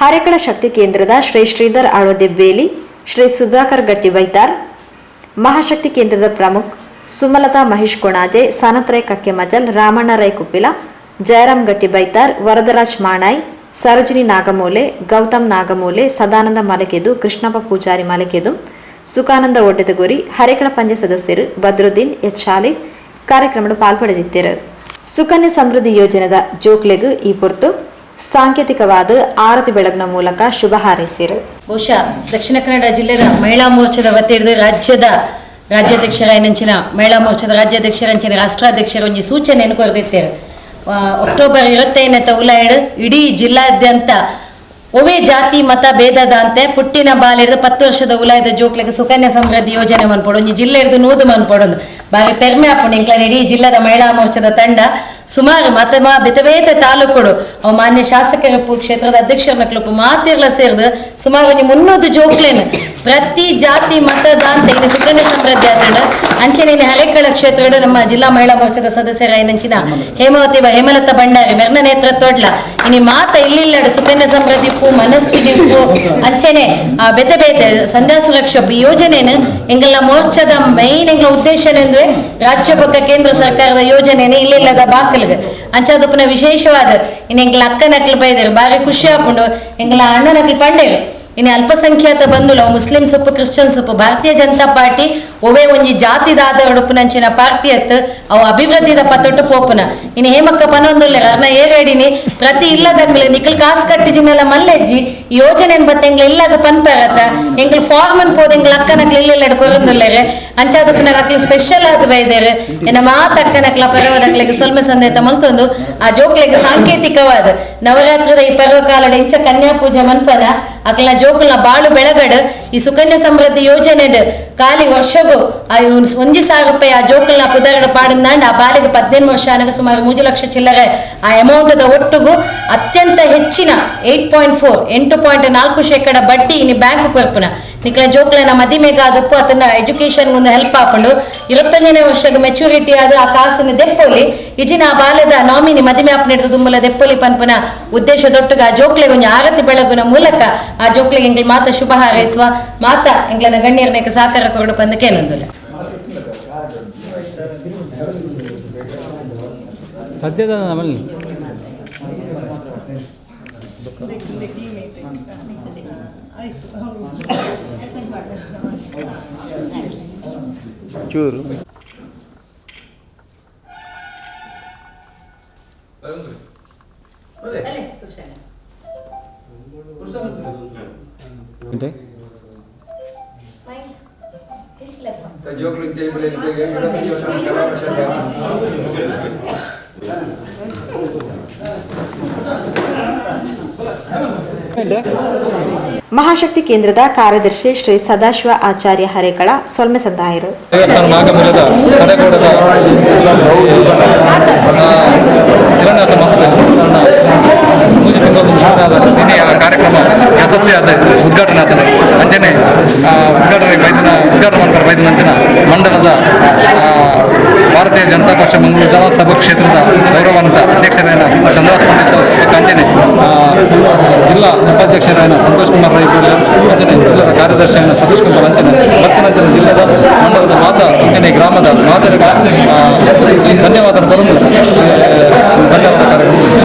ಹರೇಕಳ ಶಕ್ತಿ ಕೇಂದ್ರದ ಶ್ರೀ ಶ್ರೀಧರ್ ಆಳೋದೆಬ್ಬೇಲಿ, ಶ್ರೀ ಸುಧಾಕರ್ ಗಟ್ಟಿ ಬೈತಾರ್, ಮಹಾಶಕ್ತಿ ಕೇಂದ್ರದ ಪ್ರಮುಖ್ ಸುಮಲತಾ ಮಹೇಶ್ ಕೋಣಾಜೆ, ಸನತ್ರೈ ಕಕ್ಕೆ ಮಜಲ್, ರಾಮಣ್ಣ ರೈ ಕುಪ್ಪಿಲ, ಜಯರಾಮ್ ಗಟ್ಟಿ ಬೈತಾರ್, ವರದರಾಜ್ ಮಾಣಾಯ್, ಸರೋಜಿನಿ ನಾಗಮೂಲೆ, ಗೌತಮ್ ನಾಗಮೂಲೆ, ಸದಾನಂದ ಮಲಕೆದು, ಕೃಷ್ಣಪ್ಪ ಪೂಜಾರಿ ಮಲಕೆದು, ಸುಖಾನಂದ ಒಡ್ಡೆದಗುರಿ, ಹರೇಕಳ ಪಂದ್ಯ ಸದಸ್ಯರು ಬದ್ರುದ್ದೀನ್ ಎಚ್ ಶಾಲಿ ಕಾರ್ಯಕ್ರಮದ ಪಾಲ್ಪಡೆದಿದ್ದರು. ಸುಕನ್ಯಾ ಸಮೃದ್ಧಿ ಯೋಜನೆದ ಜೋಕ್ಲೆಗೂ ಈ ಹೊರತು ಸಾಂಕೇತಿಕವಾದ ಆರತಿ ಬೆಳಗಿನ ಮೂಲಕ ಶುಭ ಹಾರೈಸಿದರು. ಬಹುಶಃ ದಕ್ಷಿಣ ಕನ್ನಡ ಜಿಲ್ಲೆದ ಮಹಿಳಾ ಮೋರ್ಚಾದ ವತಿಯಿಂದ ರಾಜ್ಯಾಧ್ಯಕ್ಷರಾಯನಂಚಿನ ಮಹಿಳಾ ಮೋರ್ಚಾದ ರಾಜ್ಯಾಧ್ಯಕ್ಷರಂಚಿನ ರಾಷ್ಟ್ರಾಧ್ಯಕ್ಷರ ಒಂಜಿ ಸೂಚನೆಯನ್ನು ಕೊರೆದಿತ್ತೇವೆ. ಅಕ್ಟೋಬರ್ 25 ಉಲಾಯ್ಡ್ ಇಡೀ ಜಿಲ್ಲಾದ್ಯಂತ ಒವೇ ಜಾತಿ ಮತ ಭೇದದ ಅಂತೆ ಪುಟ್ಟಿನ ಬಾಲಿಡ್ದು 10 ವರ್ಷದ ಉಲಾಯ್ದ ಜೋಕ್ಲೆಗೆ ಸುಕನ್ಯಾ ಸಮೃದ್ಧಿ ಯೋಜನೆ ಮನ್ಪೊಡು ಒಂಜಿ ಜಿಲ್ಲೆ ಹಿಡಿದು ನೂದು ಮನ್ಪೊಡೊಂದು ಬಾರಿ ಪೆರ್ಮೆ ಹಾಕೊಂಡು ಇಂಕ್ಲ ಇಡೀ ಜಿಲ್ಲೆದ ಮಹಿಳಾ ಮೋರ್ಚಾದ ತಂಡ ಸುಮಾರು ಬೇತೆ ಬೇತೆ ತಾಲೂಕುಡು ಅವು ಮಾನ್ಯ ಶಾಸಕರ ಕ್ಷೇತ್ರದ ಅಧ್ಯಕ್ಷರ ಮಕ್ಕಳು ಮಾತಿರ್ಲ ಸೇರಿದು ಸುಮಾರು 300 ಜೋಕ್ಲೇನು ಪ್ರತಿ ಜಾತಿ ಮತದ ಅಂತ ಇನ್ನು ಸುಕನ್ಯಾ ಸಮೃದ್ಧಿ ಆತಂಡ ಅಂಚೆನೆ ಹರೇಕಳ ಕ್ಷೇತ್ರದ ನಮ್ಮ ಜಿಲ್ಲಾ ಮಹಿಳಾ ಮೋರ್ಚಾದ ಸದಸ್ಯರಾಯನಂಚಿನ ಹೇಮಲತಾ ಭಂಡಾರಿ ಮೆರ್ನ ನೇತೃತ್ವಡ್ಲ ಇನ್ನು ಮಾತ ಇಲ್ಲಿಲ್ಲಡು ಸುಕನ್ಯಾ ಸಮೃದ್ಧಿ ಮನಸ್ವಿ ದಿಪ್ಪು ಅಂಚೆನೆ ಬೇತೆ ಬೇತೆ ಸಂಧ್ಯಾ ಸುರಕ್ಷಾ ಯೋಜನೆಯನ್ನು ಎಂಗಳ ಮೋರ್ಚಾದ ಮೈನ್ ಎಂಗಳ ಉದ್ದೇಶ ಎಂದು ರಾಜ್ಯ ಪಕ್ಕ ಕೇಂದ್ರ ಸರ್ಕಾರದ ಯೋಜನೆಯನ್ನು ಇಲ್ಲಿಲ್ಲದ ಬಾಕಲ್ಗೆ ಅಂಚಾದಪ್ಪನ ವಿಶೇಷವಾದ ಇನ್ನು ಎಂಗಳ ಅಕ್ಕ ನಕ್ಲು ಬೈದರು ಬಾರಿ ಖುಷಿ ಹಾಕೊಂಡು ಎಂಗಳ ಅಣ್ಣ ನಕ್ಲು ಪಂಡೇರು ಇನ್ನು ಅಲ್ಪಸಂಖ್ಯಾತ ಬಂಧುಲು ಮುಸ್ಲಿಮ್ಸ್ ಉಪ್ಪು ಕ್ರಿಶ್ಚಿಯನ್ಸ್ ಉಪ್ಪು ಭಾರತೀಯ ಜನತಾ ಪಾರ್ಟಿ ಒವೇ ಒಂಜಿ ಜಾತಿದಾದ ಉಡುಪುನಂಚಿನ ಪಾರ್ಟಿ ಅತ್ತು ಅವು ಅಭಿವೃದ್ಧಿದ ಪತ್ತೊಟ್ಟು ಪೋಪುನ ಇನ್ನು ಹೇಮಕ್ಕ ಪನೊಂದುಲ್ಲೆ ಅರ್ನ ಏರೇಡಿನಿ ಪ್ರತಿ ಇಲ್ಲದಕ್ಲೆ ನಿಖಲ್ ಕಾಸು ಕಟ್ಟಿಜಿನೆಲ್ಲ ಮಲ್ಲೆಜ್ಜಿ ಈ ಯೋಜನೆ ಬತ್ತೆಂಗ್ಲ ಇಲ್ಲದ ಪನ್ಪರತ್ತ ಎಂಗ್ಲ ಫಾರ್ಮನ್ ಪೋದೆಂಗ್ಲ ಅಕ್ಕನಕ್ಲ ಇಲ್ಲೆಲ್ಲ ಕೊರೊಂದುಲ್ಲೆರೆ ಅಂಚಾದಪ್ಪನಾಗ ಅಕ್ಲಿ ಸ್ಪೆಷಲ್ ಆದ ಬೈದೇರು ಎನ್ನ ಮಾತಕ್ಕನಕ್ಲ ಪರ್ವದಕ್ಲೆಗೆ ಸೊಲ್ಮೆ ಸಂದೇತ ಮಲ್ತೊಂದು ಆ ಜೋಕ್ಲೆಗೆ ಸಾಂಕೇತಿಕವಾದ ನವರಾತ್ರಿದ ಈ ಪರ್ವಕಾಲದ ಇಂಚ ಕನ್ಯಾ ಪೂಜೆ ಮನ್ಪನ ಅಕ್ಲ ಜೋಕುಲ್ನ ಬಾಳು ಬೆಳಗಡ್ ಈ ಸುಕನ್ಯಾ ಸಮೃದ್ಧಿ ಯೋಜನೆ ಖಾಲಿ ವರ್ಷಗೂ ₹1,000 ಆ ಜೋಕುಲ್ನ ಪುದರಡ ಪಾಡಿಂದಾಂಡ ಆ ಬಾಲಿಗೆ 18 ವರ್ಷ ಆನಗ ಸುಮಾರು 3 ಲಕ್ಷ ಚಿಲ್ಲರೆ ಆ ಅಮೌಂಟ್ದ ಒಟ್ಟುಗೂ ಅತ್ಯಂತ ಹೆಚ್ಚಿನ 8.4% ಬಡ್ಡಿ ಇನ್ನು ಬ್ಯಾಂಕ್ ಕೊರ್ಪುನ ನಿಕ್ಲ ಜೋಕ್ಲನ ಮದಿಮೆಗ ಅದಪ್ಪು ಅದನ್ನ ಎಜುಕೇಶನ್ ಒಂದು ಹೆಲ್ಪ್ ಹಾಕೊಂಡು 21ನೇ ವರ್ಷಕ್ಕೆ ಮೆಚುರಿಟಿ ಆದ ಆ ಕಾಸಿನ ದೆಪ್ಪೊಲಿ ಇಜಿನ ಆ ಬಾಲ್ಯದ ನಾಮಿನಿ ಮದಿಮೆ ಅಪ್ಪನಿಡ್ದು ತುಂಬಲ ದೆಪ್ಪೊಲಿ ಪನ್ಪನ ಉದ್ದೇಶದೊಟ್ಟುಗ ಆ ಜೋಕ್ಲೆಗೆ ಒಂದು ಆರತಿ ಬೆಳಗುನ ಮೂಲಕ ಆ ಜೋಕ್ಲೆಗೆ ಎಂಗ್ಲ ಮಾತ ಶುಭ ಹಾರೈಸುವ ಮಾತ ಎಂಗ್ಲನ ಗಣ್ಯರ್ನೇಕ ಸಹಕಾರ ಕೊರಡು ಬಂದ ಕೇಳೊಂದಿಲ್ಲ ಸದ್ಯದ ನಮ್ಮಲ್ಲಿ ಚೂರು ಮಹಾಶಕ್ತಿ ಕೇಂದ್ರದ ಕಾರ್ಯದರ್ಶಿ ಶ್ರೀ ಸದಾಶಿವ ಆಚಾರ್ಯ ಹರೇಕಳ ಸೊಲ್ಮೆ ಸಂದಾಯರು ದೇವಸ್ಥಾನ ನಾಗಮೂಲದ ಕಡೆಗೋಡದ ಶಿಲಾನ್ಯಾಸ ಮಟ್ಟದಲ್ಲಿ ಮೂಜಿ ತಿಂಗಳು ನಿನ್ನೆ ಆ ಕಾರ್ಯಕ್ರಮ ಯಶಸ್ವಿಯಾದ ಉದ್ಘಾಟನೆ ಆದ ಅಂಚನೆ ಉದ್ಘಾಟನೆ ಮಾಡ್ತಾರೆ ಬೈದಿನ ಅಂಚನ ಮಂಡಲದ ಭಾರತೀಯ ಜನತಾ ಪಕ್ಷ ಮಂಗಳೂರು ವಿಧಾನಸಭಾ ಕ್ಷೇತ್ರದ ಗೌರವಾನ್ವಿತ ಅಧ್ಯಕ್ಷರಾದ ಚಂದ್ರವಾಸ ಪಂಡಿತ್ ಅಂಚನೆ ಜಿಲ್ಲಾ ಉಪಾಧ್ಯಕ್ಷರಾದ ಸಂತೋಷ್ ಕುಮಾರ್ ರೈ ಅಂಚನೆ ಜಿಲ್ಲದ ಕಾರ್ಯದರ್ಶಿಯಾದ ಸತೀಶ್ ಕುಮಾರ್ ಅಂಚನೆ ಮತ್ತಿನಂಚನೆ ಜಿಲ್ಲದ ಮಂಡಲದ ಮಾತಾ ಅಂಚನೆ ಗ್ರಾಮದ ಮಾತರೆ